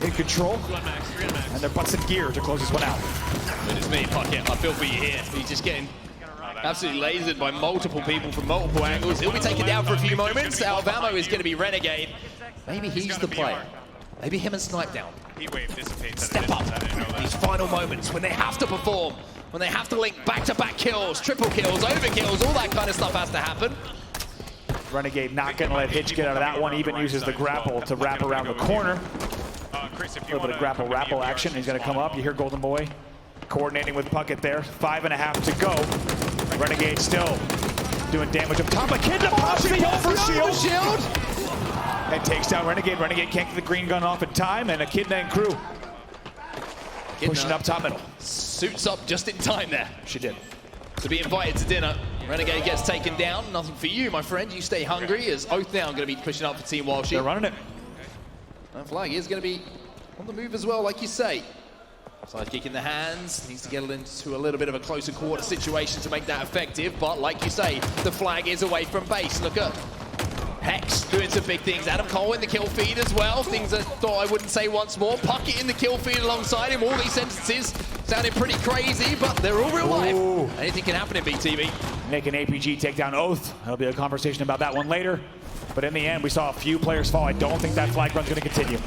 in control and their butts in gear to close this one out. It is me, Puckett. I feel for you here. He's just getting absolutely lasered by multiple people from multiple angles. He'll be taken down for a few moments. Out of ammo is going to be Renegade. Maybe he's the player. Maybe him and Snipe down. heat wave dissipates. Step up. These final moments when they have to perform, when they have to link back-to-back kills, triple kills, overkills, all that kind of stuff has to happen. Renegade not going to let Hitch get out of that one. Even uses the grapple to wrap around the corner. Chris, A little bit of grapple action. He's going to come up. You hear Goldenboy coordinating with Puckett there. 5.5 to go. Renegade still doing damage up top. Echidna pops the over shield. And takes down Renegade. Renegade can't get the green gun off in time. And Echidna and crew pushing up top middle. Suits up just in time there. She did. To be invited to dinner. Renegade gets taken down. Nothing for you, my friend. You stay hungry, as Oath now going to be pushing up for Team Walshy. They're running it. That flag is going to be on the move as well, like you say. Side kick in the hands. Needs to get into a little bit of a closer quarter situation to make that effective. But like you say, the flag is away from base. Look at Hex doing some big things. Adam Cole in the kill feed as well. Things I thought I wouldn't say once more. Puckett in the kill feed alongside him. All these sentences sounding pretty crazy, but they're all real life. Anything can happen in BTV. Nick and APG take down Oath. There'll be a conversation about that one later. But in the end, we saw a few players fall. I don't think that flag run's going to continue.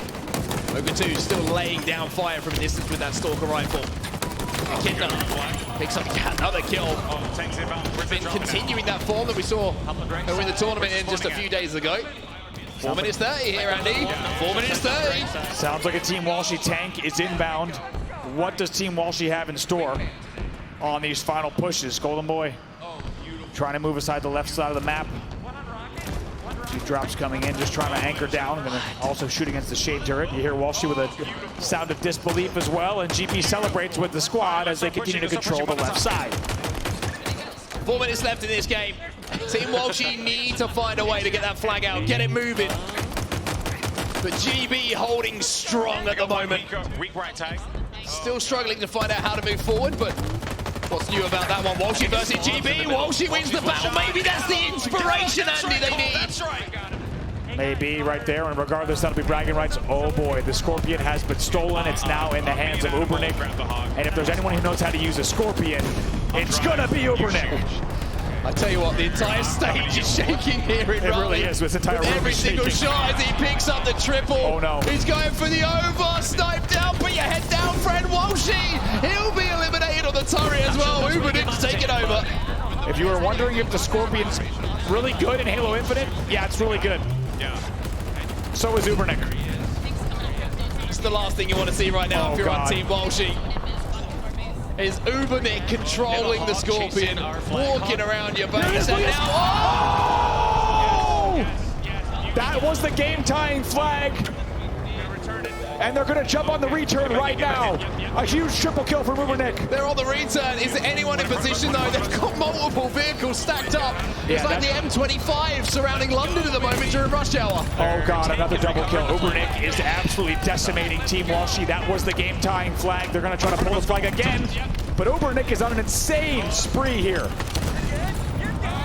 Ogre 2 still laying down fire from a distance with that Stalker rifle. Echidna picks up another kill. Been continuing that form that we saw in the tournament in just a few days ago. 4 minutes 30 here, Andy. 4 minutes 30. Sounds like a Team Walshy tank is inbound. What does Team Walshy have in store on these final pushes? Goldenboy trying to move aside the left side of the map. Two drops coming in, just trying to anchor down, and then also shoot against the shade turret. You hear Walshy with a sound of disbelief as well, and GP celebrates with the squad as they continue to control the left side. 4 minutes left in this game. Team Walshy need to find a way to get that flag out, get it moving. But GB holding strong at the moment. Weak right tag. Still struggling to find out how to move forward, but what's new about that one? Walshy versus GB. Walshy wins the battle. Maybe that's the inspiration, Andy, they need. That's right. Maybe right there, and regardless, that'll be bragging rights. Oh boy, the Scorpion has been stolen. It's now in the hands of Ubernick. And if there's anyone who knows how to use a Scorpion, it's gonna be Ubernick. I tell you what, the entire stage is shaking here in Raleigh. It really is. This entire room every is single shaking. shot as he picks up the triple. Oh no. He's going for the over. Snipe down, put your head down, friend. Walshy. He'll be eliminated on the turret as well. Ubernick to take it over. If you were wondering if the Scorpion's really good in Halo Infinite, yeah, it's really good. Yeah. So is Ubernick. It's the last thing you want to see right now if you're God. on Team Walshy. Is Ubernick controlling the Scorpion, walking around your base, and now, oh! That was the game-tying flag. And they're going to jump on the return right now. A huge triple kill from Ubernick. they're on the return. Is there anyone in position though? They've got multiple vehicles stacked up. It's like the M25 surrounding London at the moment during rush hour. Oh God, another double kill. Ubernick is absolutely decimating Team Walshy. That was the game-tying flag. They're going to try to pull the flag again. But Ubernick is on an insane spree here.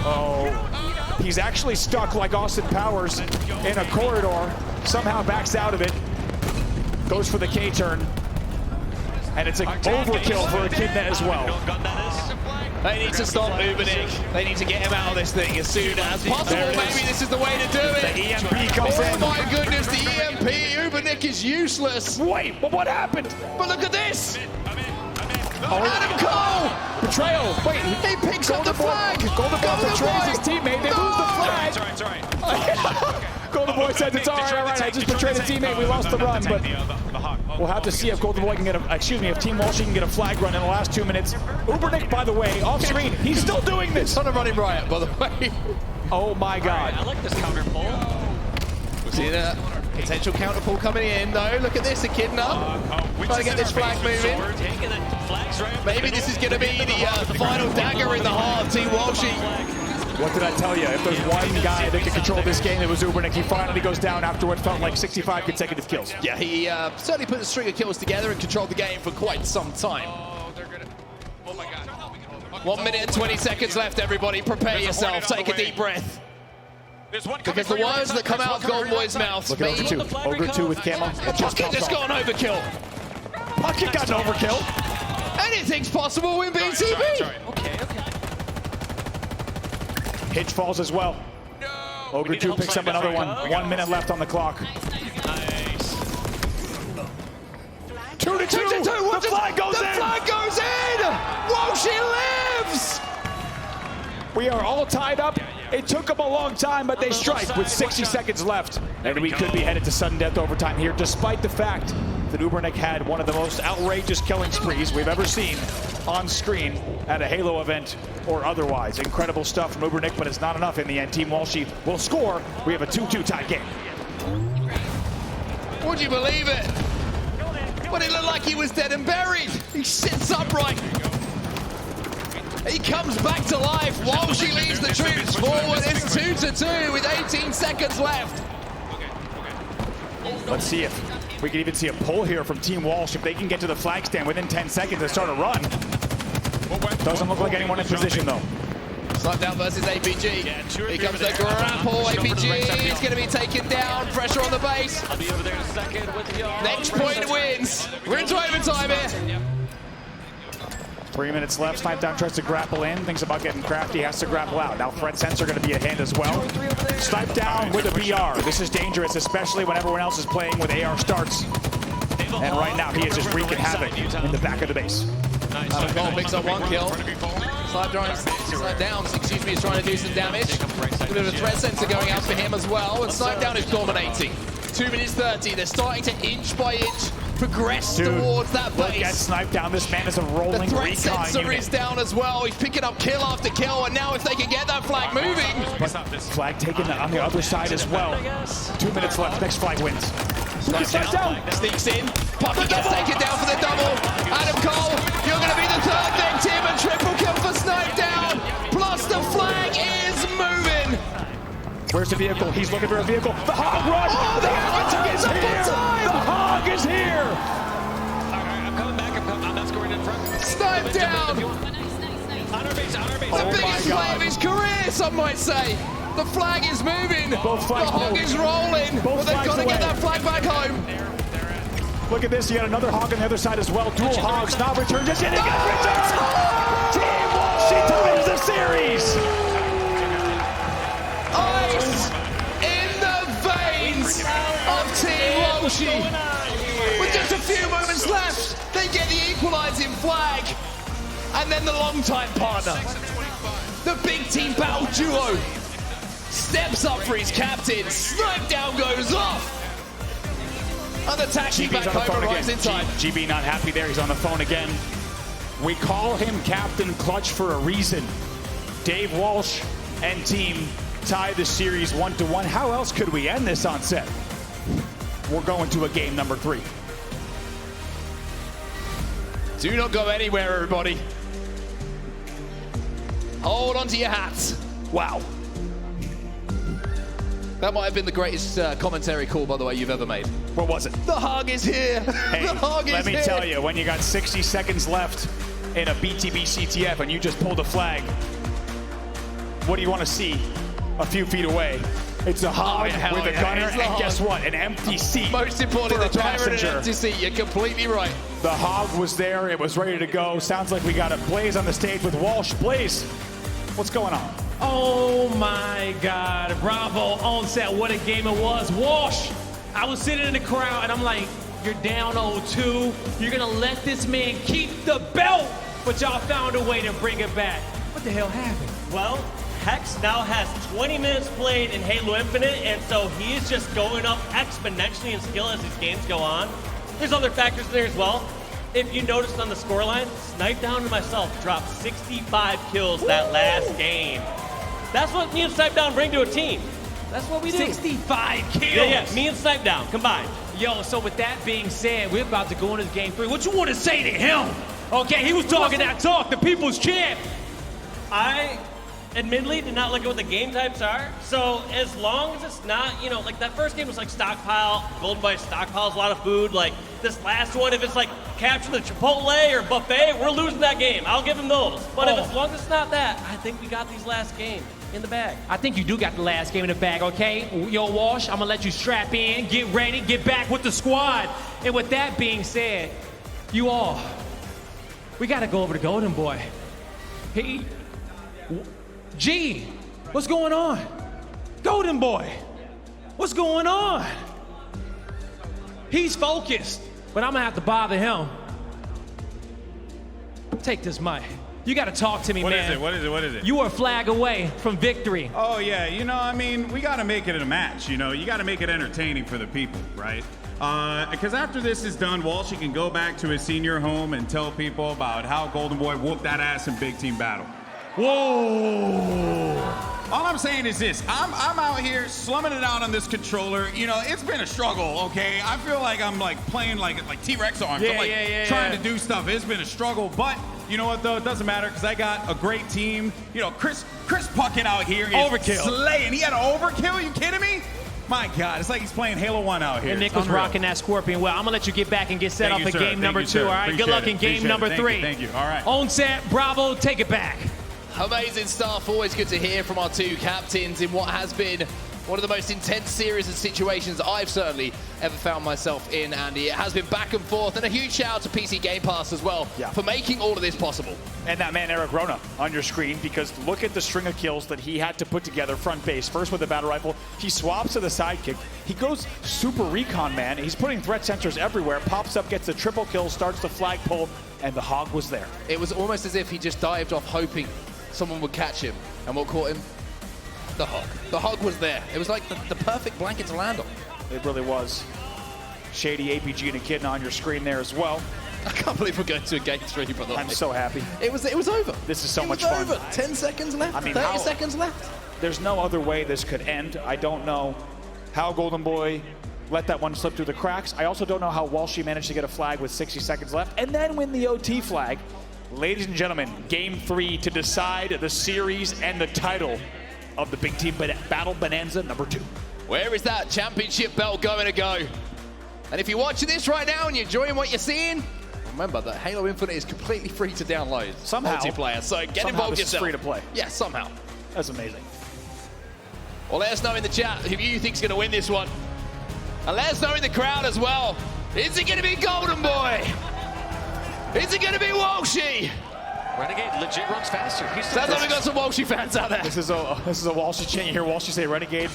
Oh, he's actually stuck like Austin Powers in a corridor. Somehow backs out of it. Goes for the K-turn. And it's an overkill for Echidna as well. They need to stop Ubernick. They need to get him out of this thing as soon as possible. Maybe this is the way to do it. The EMP comes in. Oh my goodness, the EMP. Ubernick is useless. Wait, but what happened? But look at this. Adam Cole. Betrayal. Wait, He picks up the flag. Goldenboy betrays his teammate. They lose the flag. It's all right. Goldenboy says it's all right. I just betrayed a teammate. We lost the run, but we'll have to see if Goldenboy can get a, if Team Walshy can get a flag run in the last 2 minutes. Ubernick, by the way, off screen, he's still doing this. On a running riot, by the way. Oh my God. I like this counter pull. We'll see that potential counter pull coming in, though. Look at this, Echidna. Trying to get this flag moving. Maybe this is going to be the final dagger in the heart of Team Walshy. What did I tell you? If there's one guy that can control this game, it was Ubernick. He finally goes down after what felt like 65 consecutive kills. Yeah, he certainly put a string of kills together and controlled the game for quite some time. Oh my God. 1 minute and 20 seconds left, everybody. Prepare yourself. Take a deep breath. Because the words that come out of Goldenboy's mouth. Look at Ogre 2. Ogre 2 with camo. Puckett just got an overkill. Puckett got an overkill. Anything's possible in BTV. Okay. Hitch falls as well. Ogre 2 picks up another one. 1 minute left on the clock. Nice. 2-2. The flag goes in. The flag goes in. Walshy lives. We are all tied up. It took them a long time, but they strike with 60 seconds left. And we could be headed to sudden death overtime here, despite the fact that Ubernick had one of the most outrageous killing sprees we've ever seen on screen at a Halo event or otherwise. Incredible stuff from Ubernick, but it's not enough in the end. Team Walshy will score. We have a 2-2 tie game. Would you believe it? But it looked like he was dead and buried. He sits upright. He comes back to life. Walshy leads the troops forward. It's 2-2 with 18 seconds left. Let's see if we can even see a pull here from Team Walsh. If they can get to the flag stand within 10 seconds and start a run. Doesn't look like anyone in position though. Slapdown versus APG. Here comes the grapple. APG is going to be taken down. Pressure on the base. I'll be over there in a second with you. Next point wins. We're into overtime here. 3 minutes left. Snipedown tries to grapple in. Thinks about getting crafty. Has to grapple out. Now threat sensor going to be at hand as well. Snipedown with a BR. This is dangerous, especially when everyone else is playing with AR starts. And right now he is just wreaking havoc in the back of the base. Adam Cole picks up one kill. Snipedown, excuse me, is trying to do some damage. A bit of a threat sensor going out for him as well. And Snipedown is dominating. 2 minutes 30. They're starting to inch by inch progress towards that base. Look at Snipedown. This man is a rolling recon unit. The threat sensor is down as well. He's picking up kill after kill, and now if they can get that flag moving. Flag taken on the other side as well. 2 minutes left. Next flag wins. Snipedown sneaks in. Puppy gets taken down for the double. Adam Cole, you're going to be the third victim, and triple kill for Snipedown. Plus the flag is moving. Where's the vehicle? He's looking for a vehicle. The hog run! Oh, the hog is here! The hog is here! I'm coming back. I'm not scoring in front. Snipedown! On our base, on our base. The biggest play of his career, some might say. The flag is moving. Both flags the hog moved. is rolling. Both but they've got to get that flag back home. Look at this. You got another hog on the other side as well. Dual hogs. Now return. Just in again. Return! Team Walshy ties the series! Ice in the veins of Team Walshy. With just a few moments left, they get the equalising flag. And then the long-time partner, the big team battle duo, steps up for his captain. Snipedown goes off. And the taxi back home arrives in time. GB not happy there. He's on the phone again. We call him Captain Clutch for a reason. Dave Walsh and team tie the series 1-1. How else could we end this on set? We're going to a game number 3. Do not go anywhere, everybody. Hold on to your hats. Wow. That might have been the greatest commentary call, by the way, you've ever made. What was it? The hog is here. Hey, the hog is here. let me tell you, when you got 60 seconds left in a BTB CTF and you just pulled a flag, what do you want to see a few feet away? It's a hog with a gunner, and guess what? An empty seat. Most importantly, the driver in an passenger. empty seat. You're completely right. The hog was there. It was ready to go. Sounds like we got a Blaze on the stage with Walsh. Blaze, what's going on? Oh my God, bravo on set, what a game it was. Walsh, I was sitting in the crowd and I'm like, you're down 0-2. You're gonna let this man keep the belt, but y'all found a way to bring it back. What the hell happened? Well, Hex now has 20 minutes played in Halo Infinite, and so he is just going up exponentially in skill as these games go on. There's other factors there as well. If you noticed on the scoreline, Snipedown and myself dropped 65 kills that last game. That's what me and Snipedown bring to a team. That's what we do. 65 kills. Yeah, me and Snipedown combined. Yo, so with that being said, we're about to go into game 3. What you want to say to him? Okay, he was talking that talk, the people's champ. I admittedly did not look at what the game types are. So as long as it's not, you know, like that first game was like stockpile, Goldenboy stockpiles a lot of food. Like this last one, if it's like capture the Chipotle or buffet, we're losing that game. I'll give him those. But if as long as it's not that, I think we got these last game in the bag. I think you do got the last game in the bag, okay? Yo, Walsh, I'm gonna let you strap in, get ready, get back with the squad. And with that being said, you all, we gotta go over to Goldenboy. Hey, G, what's going on? Goldenboy, what's going on? He's focused. but I'm gonna have to bother him. Take this mic. You gotta talk to me, man. What is it? You are a flag away from victory. Oh, yeah, you know, I mean, we got to make it a match, you know. You got to make it entertaining for the people, right? Because after this is done, Walshy can go back to his senior home and tell people about how Goldenboy whooped that ass in big team battle. Whoa! All I'm saying is this. I'm out here slumming it out on this controller. You know, it's been a struggle, okay? I feel like I'm like playing like T-Rex arms. I'm like trying to do stuff. It's been a struggle, but you know what though? It doesn't matter because I got a great team. You know, Chris Puckett out here is overkill. Slaying. He had an overkill. You kidding me? My God, it's like he's playing Halo 1 out here. And Nick was rocking that Scorpion well. I'm going to let you get back and get set up for game number 2, all right? Good luck in game number 3. Thank you. All right. On set, Bravo, take it back. Amazing stuff. Always good to hear from our 2 captains in what has been one of the most intense series of situations I've certainly ever found myself in, Andy. It has been back and forth, and a huge shout out to PC Game Pass as well for making all of this possible. And that man, Eric Rona, on your screen, because look at the string of kills that he had to put together front base. First with the battle rifle, he swaps to the sidekick. He goes super recon, man. He's putting threat sensors everywhere, pops up, gets the triple kill, starts the flagpole, and the hog was there. It was almost as if he just dived off hoping someone would catch him. And what caught him? The hog. The hog was there. It was like the perfect blanket to land on. It really was. Shady, APG, and Echidna on your screen there as well. I can't believe we're going to a game 3, by the way. I'm so happy. It was over. This is so much fun. Over. 10 seconds left. I mean, 30 seconds left. There's no other way this could end. I don't know how Goldenboy let that one slip through the cracks. I also don't know how Walshy managed to get a flag with 60 seconds left and then win the OT flag. Ladies and gentlemen, game 3 to decide the series and the title of the big team battle Bonanza number 2. Where is that championship belt going to go? And if you're watching this right now and you're enjoying what you're seeing, remember that Halo Infinite is completely free to download. Somehow. Multiplayer, so get involved this yourself. Is free to play. Yeah, somehow. That's amazing. Well, let us know in the chat who you think's going to win this one. And let us know in the crowd as well. Is it going to be Goldenboy? Is it going to be Walshy? Renegade legit runs faster. Sounds like we got some Walshy fans out there. This is a Walshy chant. You hear Walshy say Renegade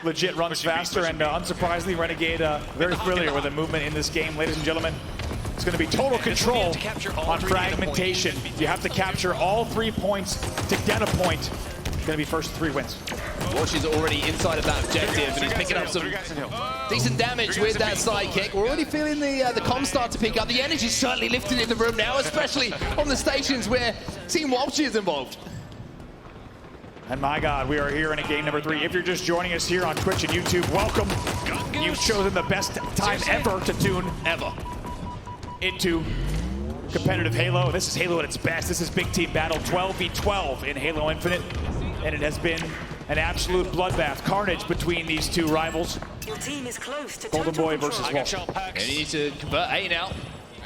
legit runs faster, and unsurprisingly, Renegade very familiar with the movement in this game. Ladies and gentlemen, it's going to be total control on fragmentation. You have to capture all 3 points to get a point. It's going to be first 3 wins. Walshy's already inside of that objective, and he's picking up some decent damage with that sidekick. We're already feeling the comms start to pick up. The energy's certainly lifted in the room now, especially on the stations where Team Walshy is involved. And my God, we are here in a game number 3. If you're just joining us here on Twitch and YouTube, welcome. You've chosen the best time ever to tune into competitive Halo. This is Halo at its best. This is big team battle 12v12 in Halo Infinite. And it has been an absolute bloodbath, carnage between these 2 rivals. Your team is close to Goldenboy versus Walshy. And you need to convert A now.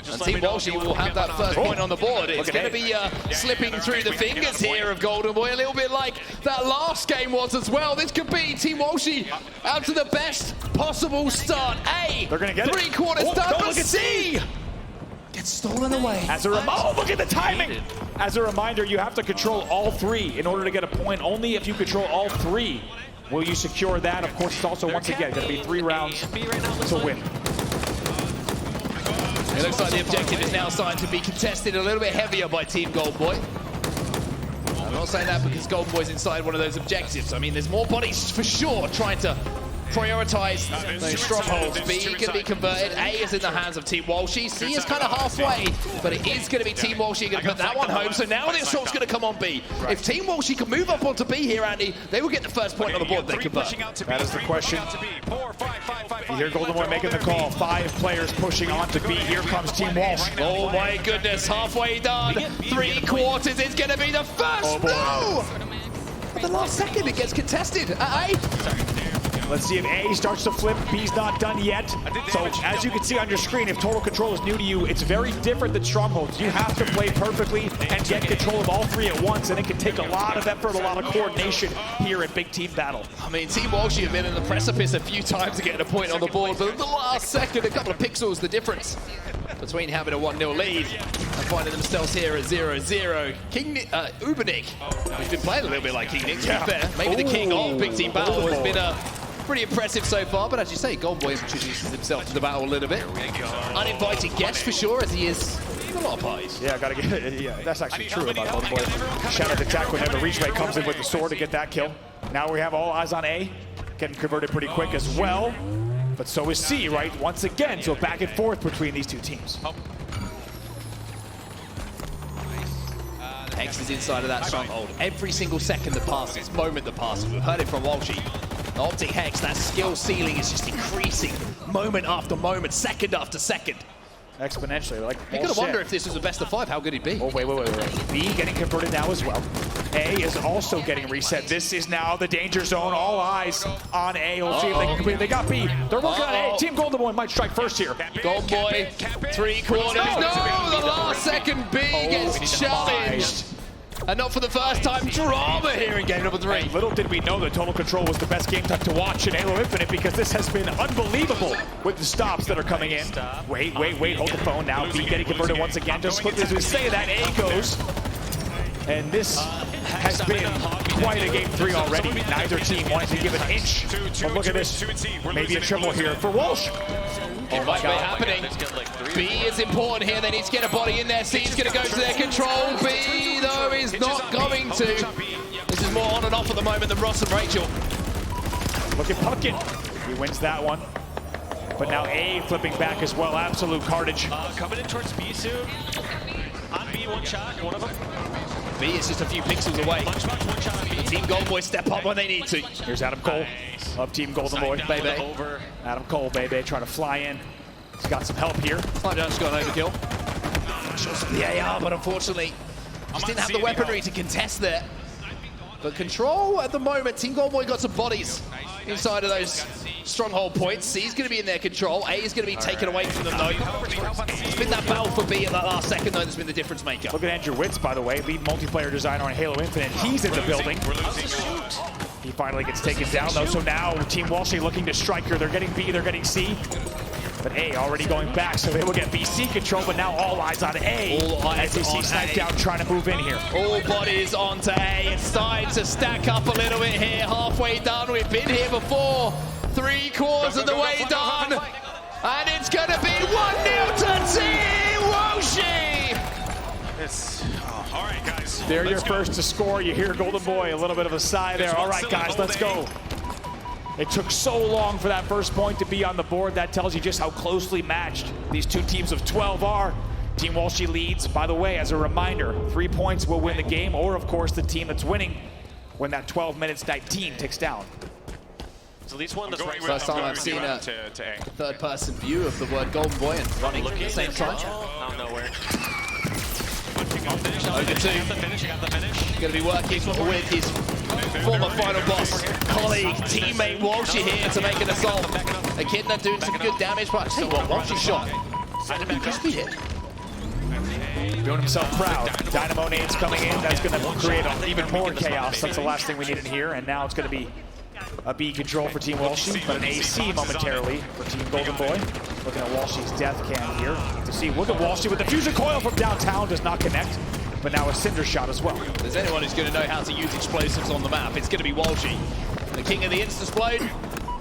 And Team Walshy will have that first point on the board. It's going to be slipping through the fingers here of Goldenboy, a little bit like that last game was as well. This could be Team Walshy out to the best possible start. A, they're going to get 3/4 start, but C gets stolen away. As a look at the timing. As a reminder, you have to control all 3 in order to get a point. Only if you control all 3 will you secure that. Of course, it's also, once again, going to be 3 rounds to win. It looks like the objective is now starting to be contested a little bit heavier by Team Goldenboy. I'm not saying that because Goldenboy's inside one of those objectives. I mean, there's more bodies for sure trying to prioritize those strongholds. B going to be converted. A is in the hands of Team Walshy. C is kind of halfway, but it is going to be Team Walshy going to put that one home. So now the assault's going to come on B. If Team Walshy can move up onto B here, Andy, they will get the first point on the board. They convert. That is the question. You hear Goldenboy making the call. 5 players pushing on to B. Here comes Team Walsh. Oh my goodness, halfway done. 3/4 is going to be the first. No! At the last second, it gets contested. Let's see if A starts to flip. B's not done yet. So as you can see on your screen, if total control is new to you, it's very different than strongholds. You have to play perfectly and get control of all 3 at once, and it can take a lot of effort, a lot of coordination here at Big Team Battle. I mean, Team Walshy have been in the precipice a few times to get a point on the board, but at the last second, a couple of pixels, the difference between having a 1-0 lead and finding themselves here at 0-0. Ubernick, who's been playing a little bit like King Nick, to be fair. Maybe the king of Big Team Battle has been Pretty impressive so far, but as you say, Goldenboy introduces himself to the battle a little bit. Uninvited guest for sure, as he is in a lot of parties. Yeah, gotta get. Yeah, that's actually true about Goldenboy. Shadow attack whenever Reachway comes in with the sword to get that kill. Now we have all eyes on A, getting converted pretty quick as well. But so is C, right? Once again, so back and forth between these two teams. X is inside of that stronghold. Every single second that passes, moment that passes, we've heard it from Walshy. The Optic Hex, that skill ceiling is just increasing moment after moment, second after second. Exponentially, like you gotta wonder if this was a best of 5, how good he'd be. Oh, wait. B getting converted now as well. A is also getting reset. This is now the danger zone. All eyes on A. We'll see if they can complete it. They got B. They're working on A. Team Goldenboy might strike first here. Goldenboy, 3/4. No, the last second B gets challenged. And not for the first time, drama here in game number 3. And little did we know that Total Control was the best game type to watch in Halo Infinite, because this has been unbelievable with the stops that are coming in. Wait, hold the phone now. B getting converted once again. Just quickly as we say that, A goes. And this has been quite a game 3 already. Neither team wanting to give an inch. But look at this. Maybe a triple here for Walsh. It might be happening. B is important here. They need to get a body in there. C is going to go to their control. B, though, is not going to. This is more on and off at the moment than Ross and Rachel. Look at Pumpkin. He wins that one. But now A flipping back as well. Absolute carnage. Coming in towards B soon. On B, one shot, one of them. B is just a few pixels away. The Team Goldenboy step up when they need to. Here's Adam Cole of Team Goldenboy. Baby. Adam Cole, baby, trying to fly in. He's got some help here. Snipedown's got an overkill. Shots from the AR, but unfortunately, just didn't have the weaponry to contest there. But control at the moment, Team Goldenboy got some bodies inside of those stronghold points. C's going to be in their control. A is going to be taken away from them, though. It's been that battle for B at that last second, though, that's been the difference maker. Look at Andrew Witz, by the way, lead multiplayer designer on Halo Infinite. He's in the building. He finally gets taken down, though, so now Team Walshy looking to strike her. They're getting B, they're getting C. But A already going back, so they will get BC control, but now all eyes on A. As you see Snipedown trying to move in here. All bodies onto A. It's starting to stack up a little bit here. Halfway done. We've been here before. 3/4 of the way done. And it's going to be 1-0 to Team Walshy. All right, guys. They're your first to score. You hear Goldenboy, a little bit of a sigh there. All right, guys, let's go. It took so long for that first point to be on the board. That tells you just how closely matched these two teams of 12 are. Team Walshy leads. By the way, as a reminder, 3 points will win the game, or of course the team that's winning when that 12 minutes 19 ticks down. So these one, first time I've seen a third-person view of the word Goldenboy and running at the same time. Out of nowhere. Over two. Going to be working with his former final boss, colleague, teammate Walshy here to make an assault. Echidna doing some good damage, but I tell you what, Walshy shot. Crispy hit. Doing himself proud. Dynamo nades coming in. That's going to create even more chaos. That's the last thing we need in here. And now it's going to be a B control for Team Walshy, but an AC momentarily for Team Goldenboy. Looking at Walshy's death cam here to see. Look at Walshy with the fusion coil from downtown. Does not connect, but now a cinder shot as well. If there's anyone who's going to know how to use explosives on the map, it's going to be Walshy. The king of the insta-splode.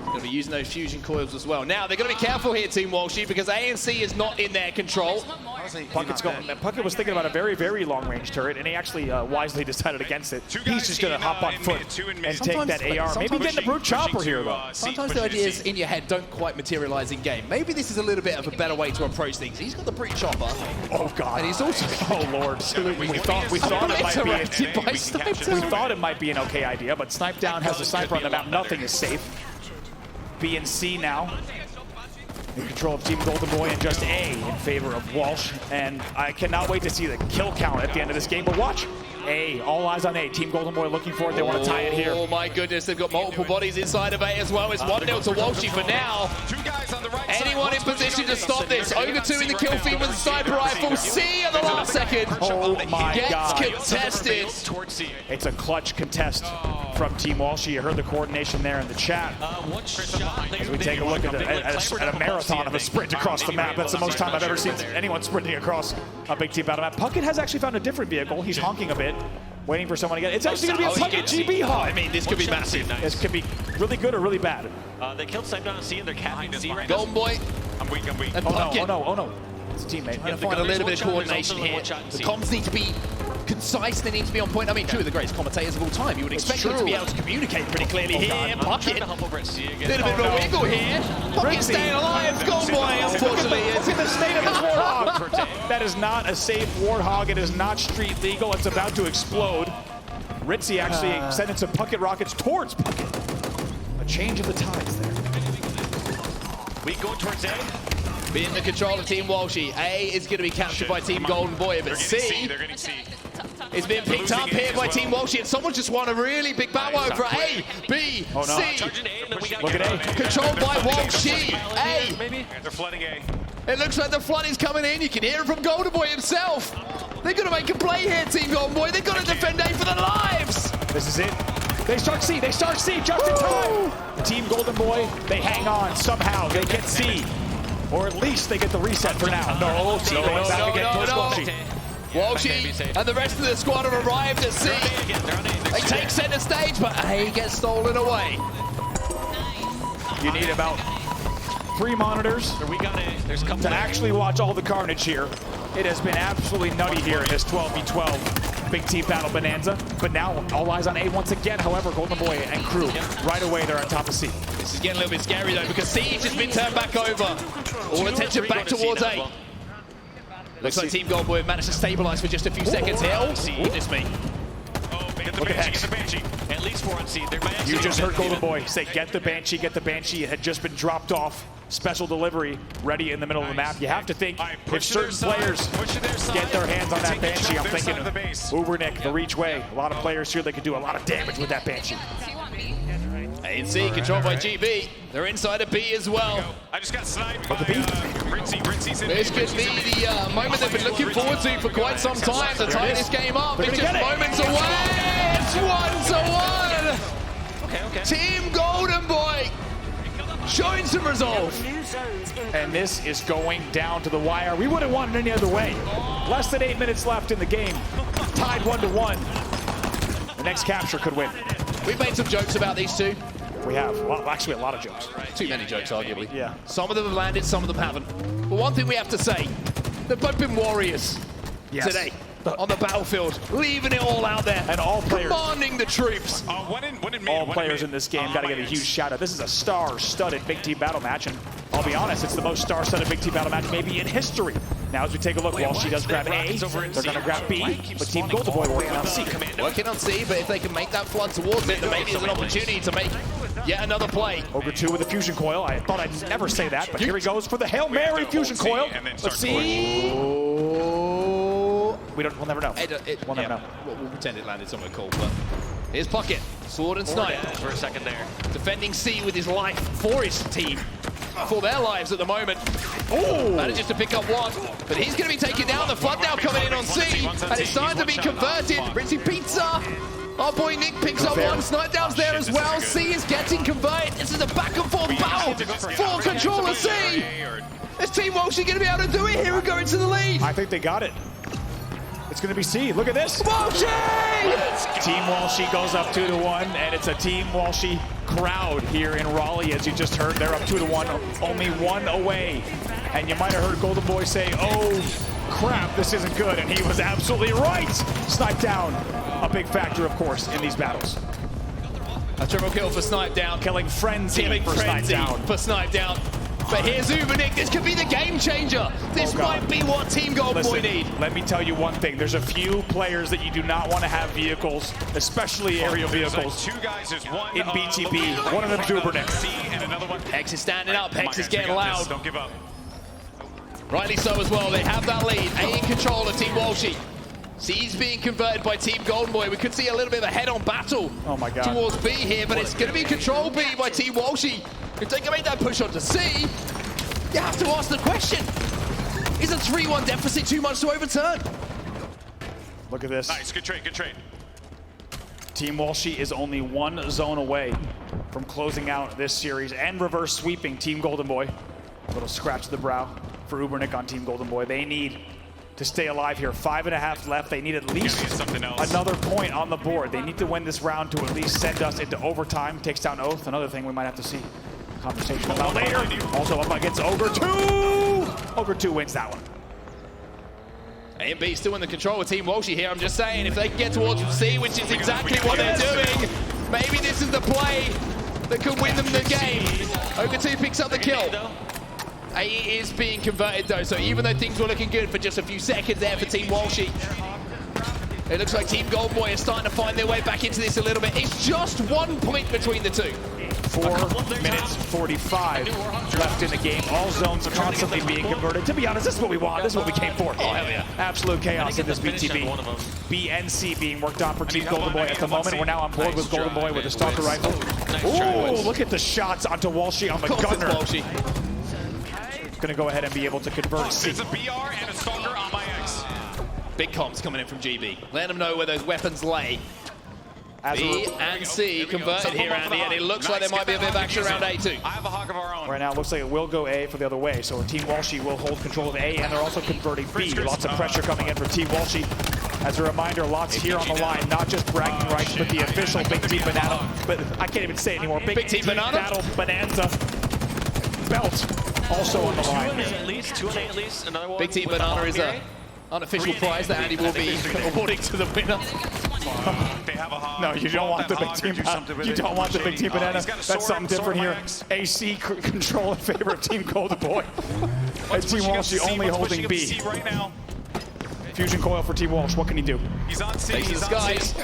Going to be using those fusion coils as well. Now, they're going to be careful here, Team Walshy, because ANC is not in their control. Puckett was thinking about a very, very long-range turret, and he actually wisely decided against it. He's just going to hop on foot and take that AR. Maybe getting a brute chopper here, though. Sometimes the ideas in your head don't quite materialize in game. Maybe this is a little bit of a better way to approach things. He's got the brute chopper. Oh, God. And he's also... Oh, Lord. We thought it might be an okay idea, but Snipedown has a sniper on the map. Nothing is safe. B and C now in control of Team Goldenboy, and just A in favor of Walsh. And I cannot wait to see the kill count at the end of this game. But watch, A, all eyes on A. Team Goldenboy looking for it. They want to tie it here. Oh my goodness, they've got multiple bodies inside of A as well. It's 1-0 to Walshy for now. Anyone in position to stop this? Ogre 2 in the kill feed with a sniper rifle. C at the last second. Oh my God. Gets contested. It's a clutch contest from Team Walshy. You heard the coordination there in the chat. As we take a look at a marathon of a sprint across the map. That's the most time I've ever seen anyone sprinting across a big team battle map. Puckett has actually found a different vehicle. He's honking a bit. waiting for someone to get it. It's actually going to be a Puckett GB hog. I mean, this could be massive. This could be really good or really bad. They killed Snipe down C and they're capping C right now. Goldenboy. I'm weak. And Oh Puckett. no. It's a teammate. Trying to find a little bit of coordination here. The comms need to be concise, they need to be on point. I mean, two of the greatest commentators of all time. You would expect them to be able to communicate pretty clearly here. Puckett, a little bit of a wiggle here. Puckett staying alive. Goldenboy, unfortunately. Look at the state of his Warthog. That is not a safe Warthog. It is not street legal. It's about to explode. Ritzy actually sending some Puckett rockets towards Puckett. A change of the tides there. We going towards A. Being the control of Team Walshy. A is going to be captured by Team Goldenboy, but C is being picked up here by Team Walshy, and someone just won a really big battle over A, B, C. Look at A. Controlled by Walshy. A. Maybe they're flooding A. It looks like the flood is coming in. You can hear it from Goldenboy himself. They're going to make a play here, Team Goldenboy. They've got to defend A for their lives. This is it. They start C just in time. Team Goldenboy, they hang on somehow. They get C. Or at least they get the reset for now. No, C going back again towards Walshy. Walshy and the rest of the squad have arrived at C. They take center stage, but A gets stolen away. You need about 3 monitors to actually watch all the carnage here. It has been absolutely nutty here in this 12v12 big team battle Bonanza. But now all eyes on A once again. However, Goldenboy and crew right away they're on top of C. This is getting a little bit scary though because Siege has been turned back over. All attention back towards A. Looks like Team Goldenboy have managed to stabilize for just a few seconds here. Oh, goodness me. Look at Hex. At least 4 on C. You just heard Goldenboy say, get the Banshee, get the Banshee. It had just been dropped off. Special delivery ready in the middle of the map. You have to think if certain players get their hands on that Banshee, I'm thinking Ubernick, the reach way. A lot of players here that could do a lot of damage with that Banshee. A and C controlled by GB. They're inside of B as well. I just got sniped by Ritzy's in This could be the moment they've been looking forward to for quite some time to tie this game up. It's just moments away. It's 1-1. Team Goldenboy showing some resolve. And this is going down to the wire. We wouldn't want it any other way. Less than 8 minutes left in the game. Tied 1-1. The next capture could win. We've made some jokes about these two. We have. Actually, a lot of jokes. Too many jokes, arguably. Yeah. Some of them have landed, some of them haven't. But one thing we have to say, they've both been warriors today on the battlefield, leaving it all out there. And all players. Commanding the troops. All players in this game got to get a huge shout out. This is a star-studded big team battle match, and I'll be honest, it's the most star-studded big team battle match maybe in history. Now as we take a look, Walshy does grab A, they're going to grab B, but Team Goldenboy working on C. Working on C, but if they can make that flood towards it, then maybe there's an opportunity to make yet another play. Ogre 2 with a fusion coil. I thought I'd never say that, but here he goes for the Hail Mary fusion coil. Let's see. We'll never know. We'll never know. We'll pretend it landed somewhere cool, but here's Puckett, sword and snipe. For a second there. Defending C with his life for his team. For their lives at the moment. Manages to pick up one, but he's going to be taken down. The flood now coming in on C, and it's starting to be converted. Ritzy Pizza. Our boy Nick picks up one. Snipe down's there as well. C is getting converted. This is a back and forth battle for control of C. Is Team Walshy going to be able to do it here and go into the lead? I think they got it. It's going to be C. Look at this. Walshy! Team Walshy goes up 2-1, and it's a Team Walshy crowd here in Raleigh. As you just heard, they're up 2-1, only one away. And you might have heard Goldenboy say, oh, crap, this isn't good. And he was absolutely right. Snipe down, a big factor, of course, in these battles. A triple kill for Snipe down. Killing Frenzy for Snipe down. For Snipe down. But here's Ubernick. This could be the game changer. This might be what Team Goldenboy need. Let me tell you one thing. There's a few players that you do not want to have vehicles, especially aerial vehicles, Two guys, there's one in BTB. One of them's Ubernick. Hex is standing up. Hex is getting loud. Don't give up. Rightly so as well. They have that lead. A in control of Team Walshy. C's being converted by Team Goldenboy. We could see a little bit of a head-on battle towards B here, but it's going to be control B by Team Walshy. If they can make that push onto C, you have to ask the question, is a 3-1 deficit too much to overturn? Look at this. Nice, good trade, good trade. Team Walshy is only one zone away from closing out this series and reverse sweeping Team Goldenboy. A little scratch to the brow for Ubernick on Team Goldenboy. They need to stay alive here. 5.5 left. They need at least another point on the board. They need to win this round to at least send us into overtime. Takes down Oath, another thing we might have to see conversation about later. Also up against Ogre 2. Ogre 2 wins that one. A and B still in the control of Team Walshy here. I'm just saying, if they can get towards C, which is exactly what they're doing, maybe this is the play that could win them the game. Ogre 2 picks up the kill. A is being converted though, so even though things were looking good for just a few seconds there for Team Walshy, it looks like Team Goldenboy is starting to find their way back into this a little bit. It's just 1 point between the two. 4 minutes 45 left in the game. All zones constantly being converted. To be honest, this is what we want. This is what we came for. Oh, hell yeah. Absolute chaos in this BTB. B and C being worked on for Team Goldenboy at the moment. We're now on board with Goldenboy with a stalker rifle. Ooh, look at the shots onto Walshy on the gunner. Gonna go ahead and be able to convert C. There's a BR and a stalker on my X. Big comps coming in from GB. Let them know where those weapons lay. B and C converted here, Andy, and it looks like there might be a bit of action around A too. I have a hog of our own. Right now, it looks like it will go A for the other way. So Team Walshy will hold control of A, and they're also converting B. Lots of pressure coming in for Team Walshy. As a reminder, lots here on the line, not just bragging rights, but the official Big Team Banana. But I can't even say it anymore. Big Team Battle Bonanza belt also on the line. At least 2 and 8 at least. Another one. Big Team Banana is an unofficial prize that Andy will be awarding to the winner. No, you don't want the Big Team Banana. You don't want the Big Team Banana. That's something different here. AC control in favor of Team Goldenboy. And Team Walshy only holding B. Fusion coil for Team Walsh. What can he do? He's on C. Takes the skies.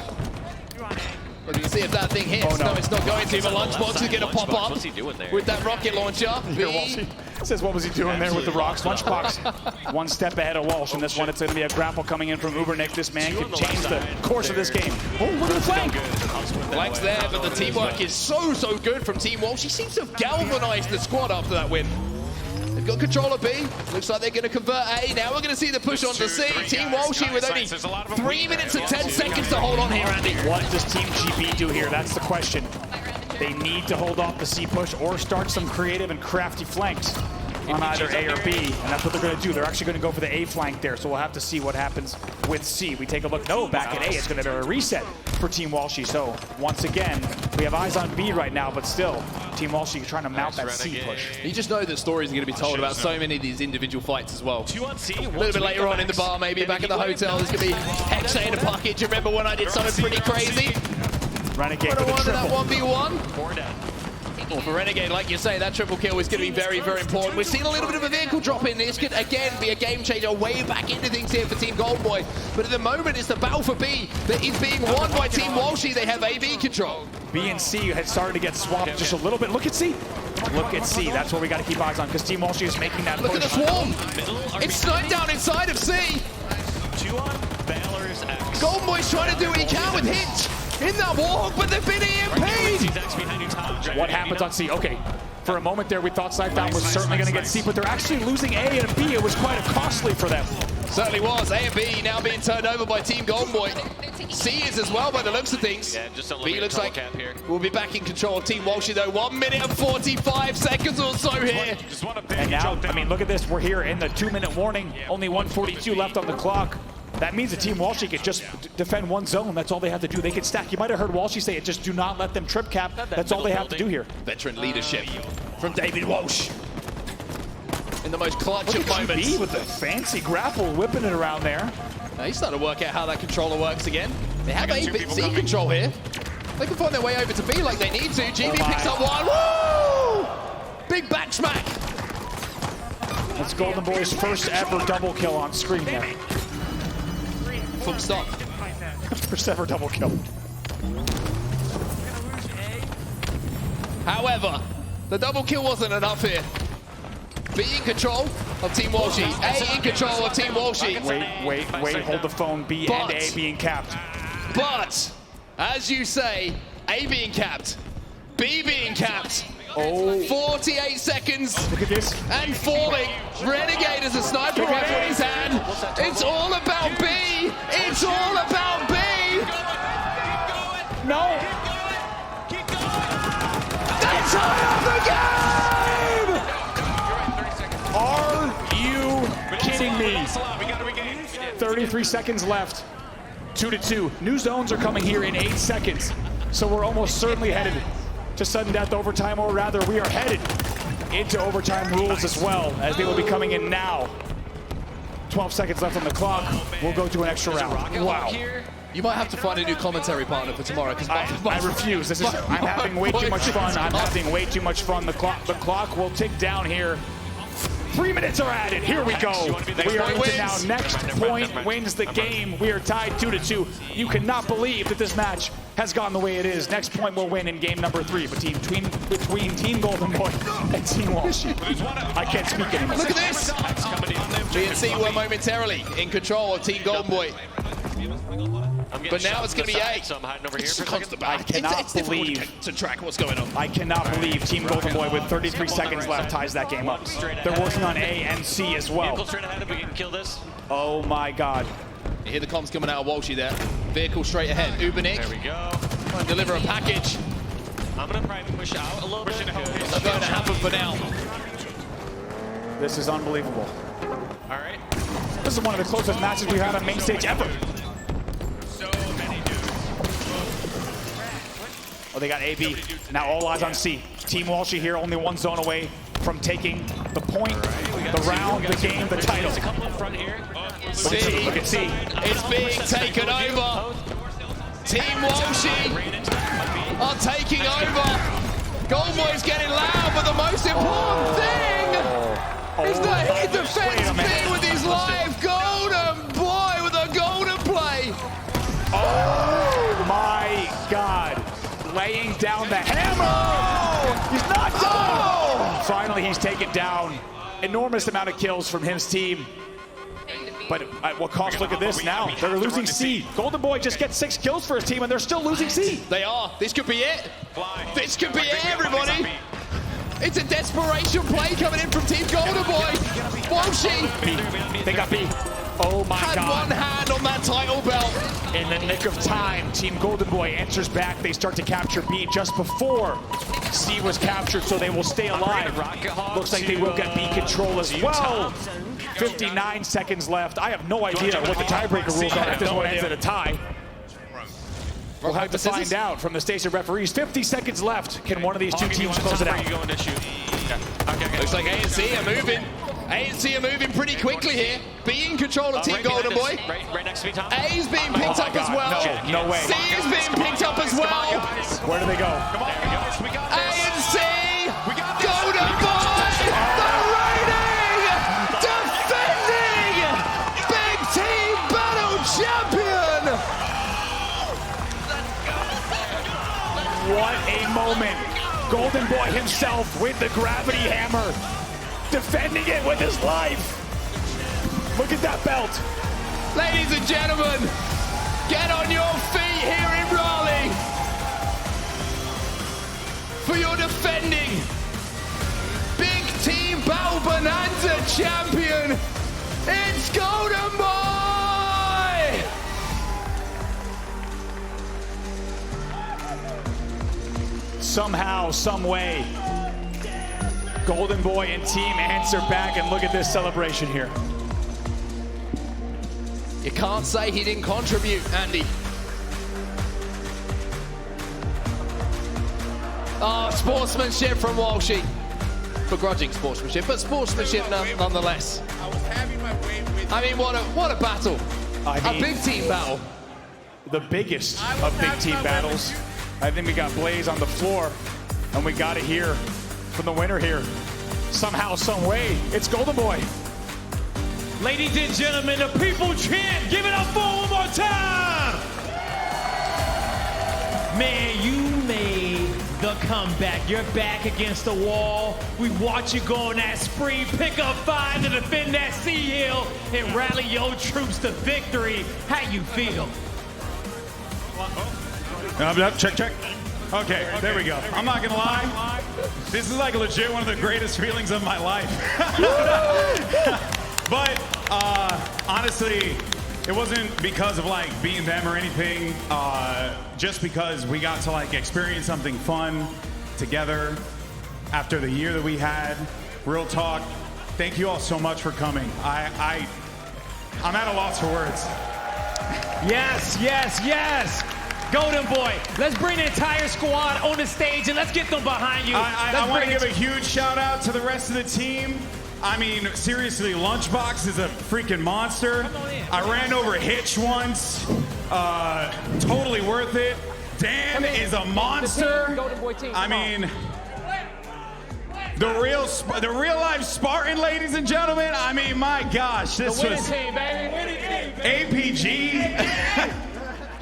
Looking to see if that thing hits. Oh, no. No, it's not going to. The lunchbox is going to pop up What's he doing there? with that rocket launcher. Walshy says, what was he doing there with the rocks? Lunchbox 1 step ahead of Walsh. In this one, it's going to be a grapple coming in from Ubernick. This man could change the course of this game. Oh, look at the flank. Flank's there, but the teamwork is so good from Team Walsh. He seems to have galvanized the squad after that win. They've got control of B. Looks like they're going to convert A. Now we're going to see the push on to C. Team Walshy with only 3 minutes and 10 seconds to hold on here, Andy. What does Team GB do here? That's the question. They need to hold off the C push or start some creative and crafty flanks on either A or B, and that's what they're going to do. They're actually going to go for the A flank there, so we'll have to see what happens with C. We take a look. No, back at A, it's going to be a reset for Team Walshy. So once again, we have eyes on B right now, but still, Team Walshy trying to mount that C push. You just know that stories are going to be told about so many of these individual fights as well. 2 on C. A little bit later on in the bar, maybe back at the hotel, there's going to be Hexa in a pocket. Do you remember when I did something pretty crazy? Renegade with a triple. That 1v1. 4 down. Well, for Renegade, like you say, that triple kill is going to be very important. We've seen a little bit of a vehicle drop in. This could, again, be a game changer way back into things here for Team Goldenboy. But at the moment, it's the battle for B that is being won by Team Walshy. They have AB control. B and C had started to get swapped just a little bit. Look at C. Look at C. That's what we got to keep eyes on, because Team Walshy is making that Look push. at the swarm. It's sniped down inside of C. 2 on Valor's X. Goldenboy's trying to do what he can with Hinge in that wall, but they've been EMP'd. What happens on C? Okay, for a moment there, we thought Scythebound was certainly going to get C, but they're actually losing A and B. It was quite costly for them. Certainly was. A and B now being turned over by Team Goldenboy. C is as well by the looks of things. Yeah, just B looks like we'll be back in control of Team Walshy though. 1 minute and 45 seconds or so here. And now, I mean, look at this. We're here in the 2-minute warning. Only 1:42 left on the clock. That means the Team Walshy could just defend one zone. That's all they have to do. They can stack. You might have heard Walshy say it, just do not let them trip cap. That's all they have to do here. Veteran leadership from David Walsh. In the most clutch of moments. GB with the fancy grapple, whipping it around there. Now he's starting to work out how that controller works again. They have A, B, C control here. They can find their way over to B like they need to. GB picks up one. Woo! Big back smack. That's Goldenboy's first ever double kill on screen there. Full stop. First ever double kill. However, the double kill wasn't enough here. B in control of Team Walshy. A in control of Team Walshy. Wait, hold the phone. B and A being capped. But, as you say, A being capped, B being capped. Oh. 48 seconds. Look at this. And falling. Renegade has a sniper rifle in his hand. It's all about B. It's all about B. No. They tie up the game! Are you kidding me? 33 seconds left. 2-2. New zones are coming here in 8 seconds. So we're almost certainly headed to sudden death overtime, or rather we are headed into overtime rules as well, as they will be coming in now. 12 seconds left on the clock. We'll go to an extra round. Wow. You might have to find a new commentary partner for tomorrow, because I refuse. I'm having way too much fun. I'm having way too much fun. The clock will tick down here. 3 minutes are added. Here we go. We are into now. Next point wins the game. We are tied 2-2. You cannot believe that this match has gone the way it is. Next point will win in game number 3 between Team Goldenboy and Team Walshy. I can't speak anymore. Look at this. BNC were momentarily in control of Team Goldenboy. But now it's going to be A. So I'm hiding over here for a Comes second. the back. I cannot It's difficult believe to track what's going on. I cannot believe Team Goldenboy with 33 seconds left ties that game up. They're working on A and C as well. Vehicle straight ahead if we can kill this. Oh my God. You hear the comms coming out of Walshy there. Vehicle straight ahead. Ubernick. There we go. Trying to deliver a package. I'm going to probably push out a little bit. Not going to happen for now. This is unbelievable. All right. This is one of the closest matches we've had on main stage ever. Oh, they got AB. Now all eyes on C. Team Walshy here, only one zone away from taking the point, the round, the game, the title. There's a couple in front here. C. Look at C. It's being taken over. Team Walshy are taking over. Goldenboy's getting loud, but the most important thing is that he defends B with his life. Goldenboy with a golden play. Oh my God. Laying down the hammer. He's not done. Finally, he's taken down. Enormous amount of kills from his team. But at what cost? Look at this now. They're losing C. Goldenboy just gets 6 kills for his team, and they're still losing C. They are. This could be it. This could be it, everybody. It's a desperation play coming in from Team Goldenboy. Walshy. They got B. Oh my Had God. one hand on that title belt. In the nick of time, Team Goldenboy answers back. They start to capture B just before C was captured, so they will stay alive. Looks like they will get B control as well. 59 seconds left. I have no idea what the tiebreaker rules are if this one ends at a tie. We'll have to find out from the station referees. 50 seconds left. Can one of these two teams close it out? Looks like ANC are moving. ANC are moving pretty quickly here. B in control of Team Goldenboy. Right next to me, Tom. A is being picked up as well. No way. C is being picked up as well. Where do they go? ANC, Goldenboy, the reigning, defending Big Team Battle Champion. What a moment. Goldenboy himself with the gravity hammer. Defending it with his life. Look at that belt. Ladies and gentlemen, get on your feet here in Raleigh for your defending Big Team Battle Bonanza champion. It's Goldenboy! Somehow, some way, Goldenboy and team answer back, and look at this celebration here. You can't say he didn't contribute, Andy. Oh, sportsmanship from Walshy. Begrudging sportsmanship, but sportsmanship nonetheless. I mean, what a battle. A big team battle. The biggest of big team battles. I think we got Blaze on the floor, and we got it here from the winner here. Somehow, some way, it's Goldenboy. Ladies and gentlemen, the people chant. Give it up for one more time. Man, you made the comeback. You're back against the wall. We watch you go on that spree, pick up 5 to defend that C hill and rally your troops to victory. How you feel? Check. Okay, there we go. I'm not gonna lie. This is like legit one of the greatest feelings of my life. But honestly, it wasn't because of like beating them or anything. Just because we got to like experience something fun together after the year that we had. Real talk. Thank you all so much for coming. I'm at a loss for words. Yes, yes, yes. Goldenboy, let's bring the entire squad on the stage and let's get them behind you. I want to give a huge shout out to the rest of the team. I mean, seriously, Lunchbox is a freaking monster. I ran over Hitch once. Totally worth it. Dan is a monster. I mean, the real life Spartan, ladies and gentlemen. I mean, my gosh, this was Team, baby. APG.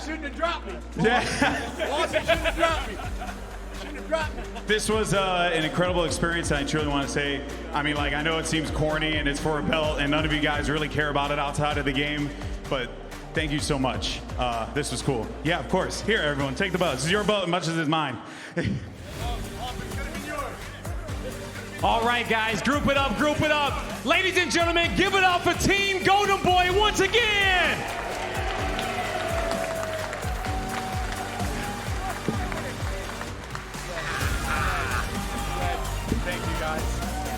Shouldn't have dropped me. Yeah. Walshy shouldn't have dropped me. Shouldn't have dropped me. This was an incredible experience. I truly want to say, I mean, like, I know it seems corny and it's for a belt and none of you guys really care about it outside of the game, but thank you so much. This was cool. Yeah, of course. Here, everyone, take the belt. This is your belt as much as it's mine. All right, guys, group it up, group it up. Ladies and gentlemen, give it up for Team Goldenboy once again. Thank you, guys.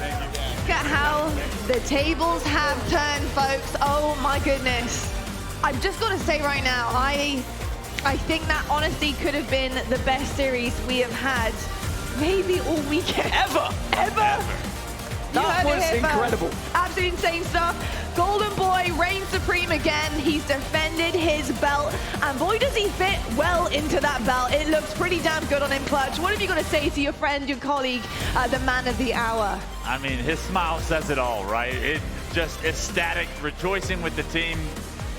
Thank you. Look at how the tables have turned, folks. Oh my goodness. I've just got to say right now, I think that honestly could have been the best series we have had maybe all weekend. Ever. That was incredible. Absolutely insane stuff. Goldenboy reigns supreme again. He's defended his belt, and boy does he fit well into that belt. It looks pretty damn good on him, Clutch. What have you got to say to your friend, your colleague, the man of the hour? I mean, his smile says it all, right? It just ecstatic, rejoicing with the team.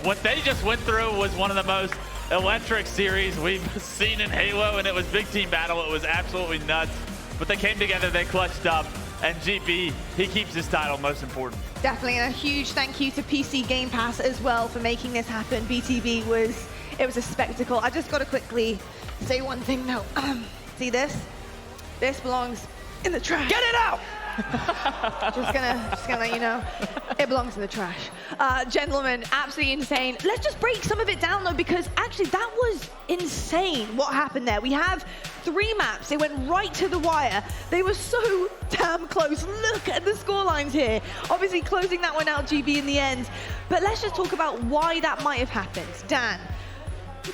What they just went through was one of the most electric series we've seen in Halo, and it was big team battle. It was absolutely nuts. But they came together, they clutched up, and GB, he keeps his title, most important. Definitely, and a huge thank you to PC Game Pass as well for making this happen. BTB was a spectacle. I just got to quickly say one thing though. See this? This belongs in the trash. Get it out! just gonna let you know, it belongs in the trash. Gentlemen, absolutely insane. Let's just break some of it down though, because actually that was insane what happened there. We have 3 maps. They went right to the wire. They were so damn close. Look at the score lines here. Obviously closing that one out, GB, in the end. But let's just talk about why that might have happened. Dan,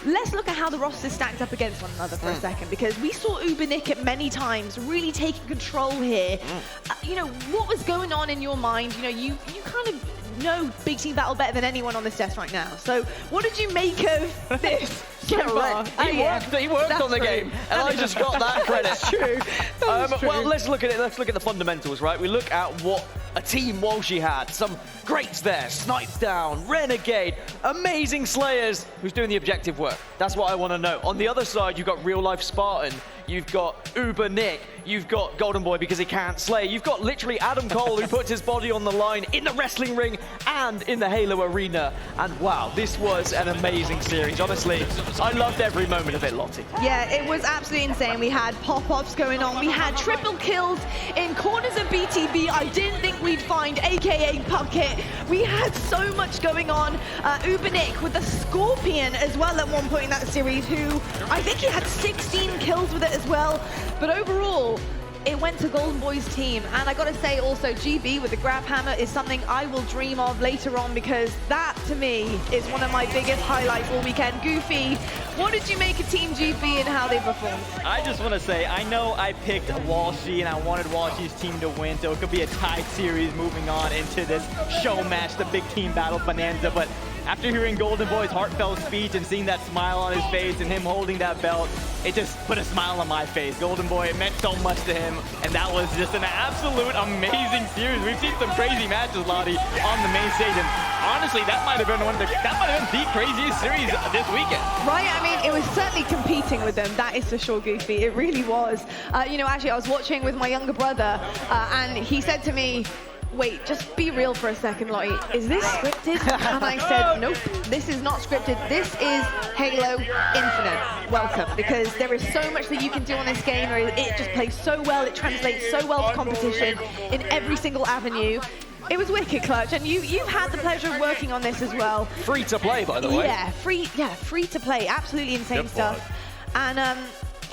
let's look at how the rosters stacked up against one another for a second, because we saw Ubernick at many times really taking control here. You know, what was going on in your mind? You know, you kind of know Big Team Battle better than anyone on this desk right now. So what did you make of this? He worked on the game, and I just got that credit. That's true. That's true. Well, let's look at it. Let's look at the fundamentals, right? We look at what a team Walshy had. Some greats there, Snipes down, Renegade, amazing Slayers, who's doing the objective work. That's what I want to know. On the other side, you've got real life Spartan. You've got Uber Nick. You've got Goldenboy because he can't slay. You've got literally Adam Cole who puts his body on the line in the wrestling ring and in the Halo arena. And wow, this was an amazing series. Honestly, I loved every moment of it, Lottie. Yeah, it was absolutely insane. We had pop-ups going on. We had triple kills in corners of BTB. I didn't think we'd find, AKA Puckett. We had so much going on. Ubernick with the Scorpion as well at one point in that series, who I think he had 16 kills with it as well. But overall, it went to Goldenboy's team. And I gotta say also, GB with the grab hammer is something I will dream of later on, because that to me is one of my biggest highlights all weekend. Goofy, what did you make of Team GB and how they performed? I just want to say, I know I picked Walshy and I wanted Walshy's team to win, so it could be a tied series moving on into this show match, the big team battle Bonanza. But after hearing Goldenboy's heartfelt speech and seeing that smile on his face and him holding that belt, it just put a smile on my face. Goldenboy, it meant so much to him, and that was just an absolute amazing series. We've seen some crazy matches, Lottie, on the main stage, and honestly, that might have been the craziest series this weekend. Right, I mean, it was certainly competing with them, that is for sure, Goofy. It really was. You know, actually, I was watching with my younger brother, and he said to me, wait, just be real for a second, Lottie. Is this scripted? And I said, nope, this is not scripted. This is Halo Infinite. Welcome, because there is so much that you can do on this game. It just plays so well. It translates so well to competition in every single avenue. It was wicked, Clutch, and you've had the pleasure of working on this as well. Free to play, by the way. Yeah, free to play. Absolutely insane stuff. And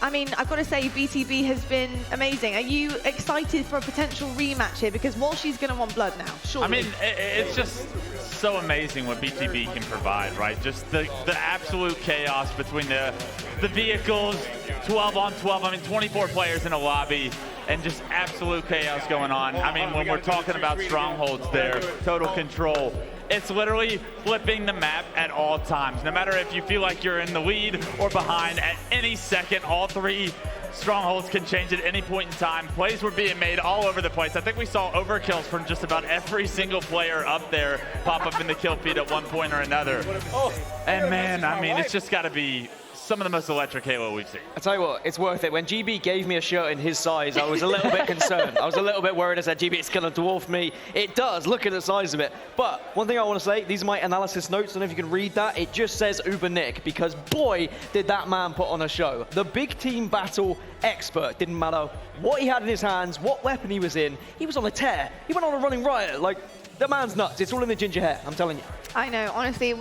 I mean, I've got to say, BTB has been amazing. Are you excited for a potential rematch here? Because Walshy's going to want blood now, surely. I mean, it's just so amazing what BTB can provide, right? Just the absolute chaos between the vehicles, 12 on 12. I mean, 24 players in a lobby, and just absolute chaos going on. I mean, when we're talking about strongholds there, total control, it's literally flipping the map at all times. No matter if you feel like you're in the lead or behind, at any second, all three strongholds can change at any point in time. Plays were being made all over the place. I think we saw overkills from just about every single player up there pop up in the kill feed at one point or another. And man, I mean, it's just got to be some of the most electric Halo we've seen. I tell you what, it's worth it. When GB gave me a shirt in his size, I was a little bit concerned. I was a little bit worried. I said, GB, it's going to dwarf me. It does. Look at the size of it. But one thing I want to say, these are my analysis notes. I don't know if you can read that. It just says Uber Nick, because boy, did that man put on a show. The big team battle expert. Didn't matter what he had in his hands, what weapon he was in. He was on a tear. He went on a running riot. Like, the man's nuts. It's all in the ginger hair, I'm telling you. I know, honestly, it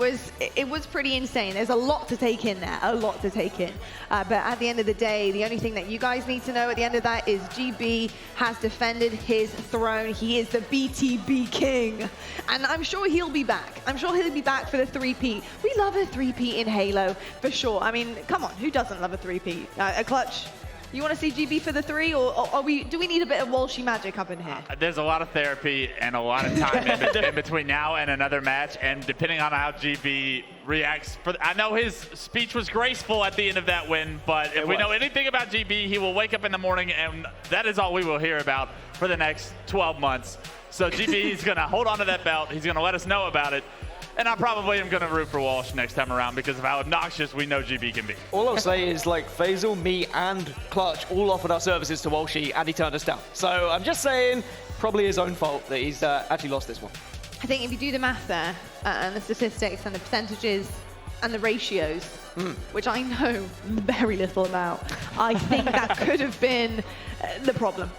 was pretty insane. There's a lot to take in there, a lot to take in. But at the end of the day, the only thing that you guys need to know at the end of that is GB has defended his throne. He is the BTB king. And I'm sure he'll be back. I'm sure he'll be back for the 3-peat. We love a 3-peat in Halo, for sure. I mean, come on, who doesn't love a 3-peat? A clutch? You want to see GB for the 3, or do we need a bit of Walshy magic up in here? There's a lot of therapy and a lot of time in between now and another match, and depending on how GB reacts. I know his speech was graceful at the end of that win, but if we know anything about GB, he will wake up in the morning, and that is all we will hear about for the next 12 months. So GB is going to hold on to that belt. He's going to let us know about it. And I probably am going to root for Walsh next time around because of how obnoxious we know GB can be. All I'll say is, like, Faisal, me, and Clutch all offered our services to Walshy, and he turned us down. So I'm just saying, probably his own fault that he's actually lost this one. I think if you do the math there, and the statistics and the percentages and the ratios, which I know very little about, I think that could have been the problem,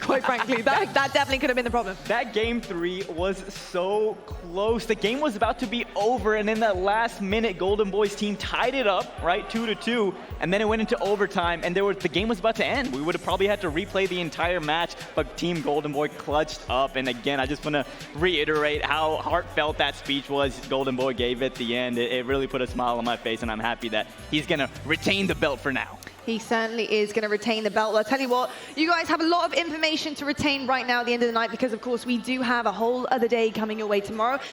quite frankly. That definitely could have been the problem. That game 3 was so close. The game was about to be over, and in that last minute, Goldenboy's team tied it up, right, 2-2, and then it went into overtime, and the game was about to end. We would have probably had to replay the entire match, but Team Goldenboy clutched up, and again, I just want to reiterate how heartfelt that speech was Goldenboy gave at the end. It really put a smile on my face, and I'm happy that he's going to retain the belt for now. He certainly is going to retain the belt. Well, I'll tell you what, you guys have a lot of information to retain right now at the end of the night because, of course, we do have a whole other day coming your way tomorrow.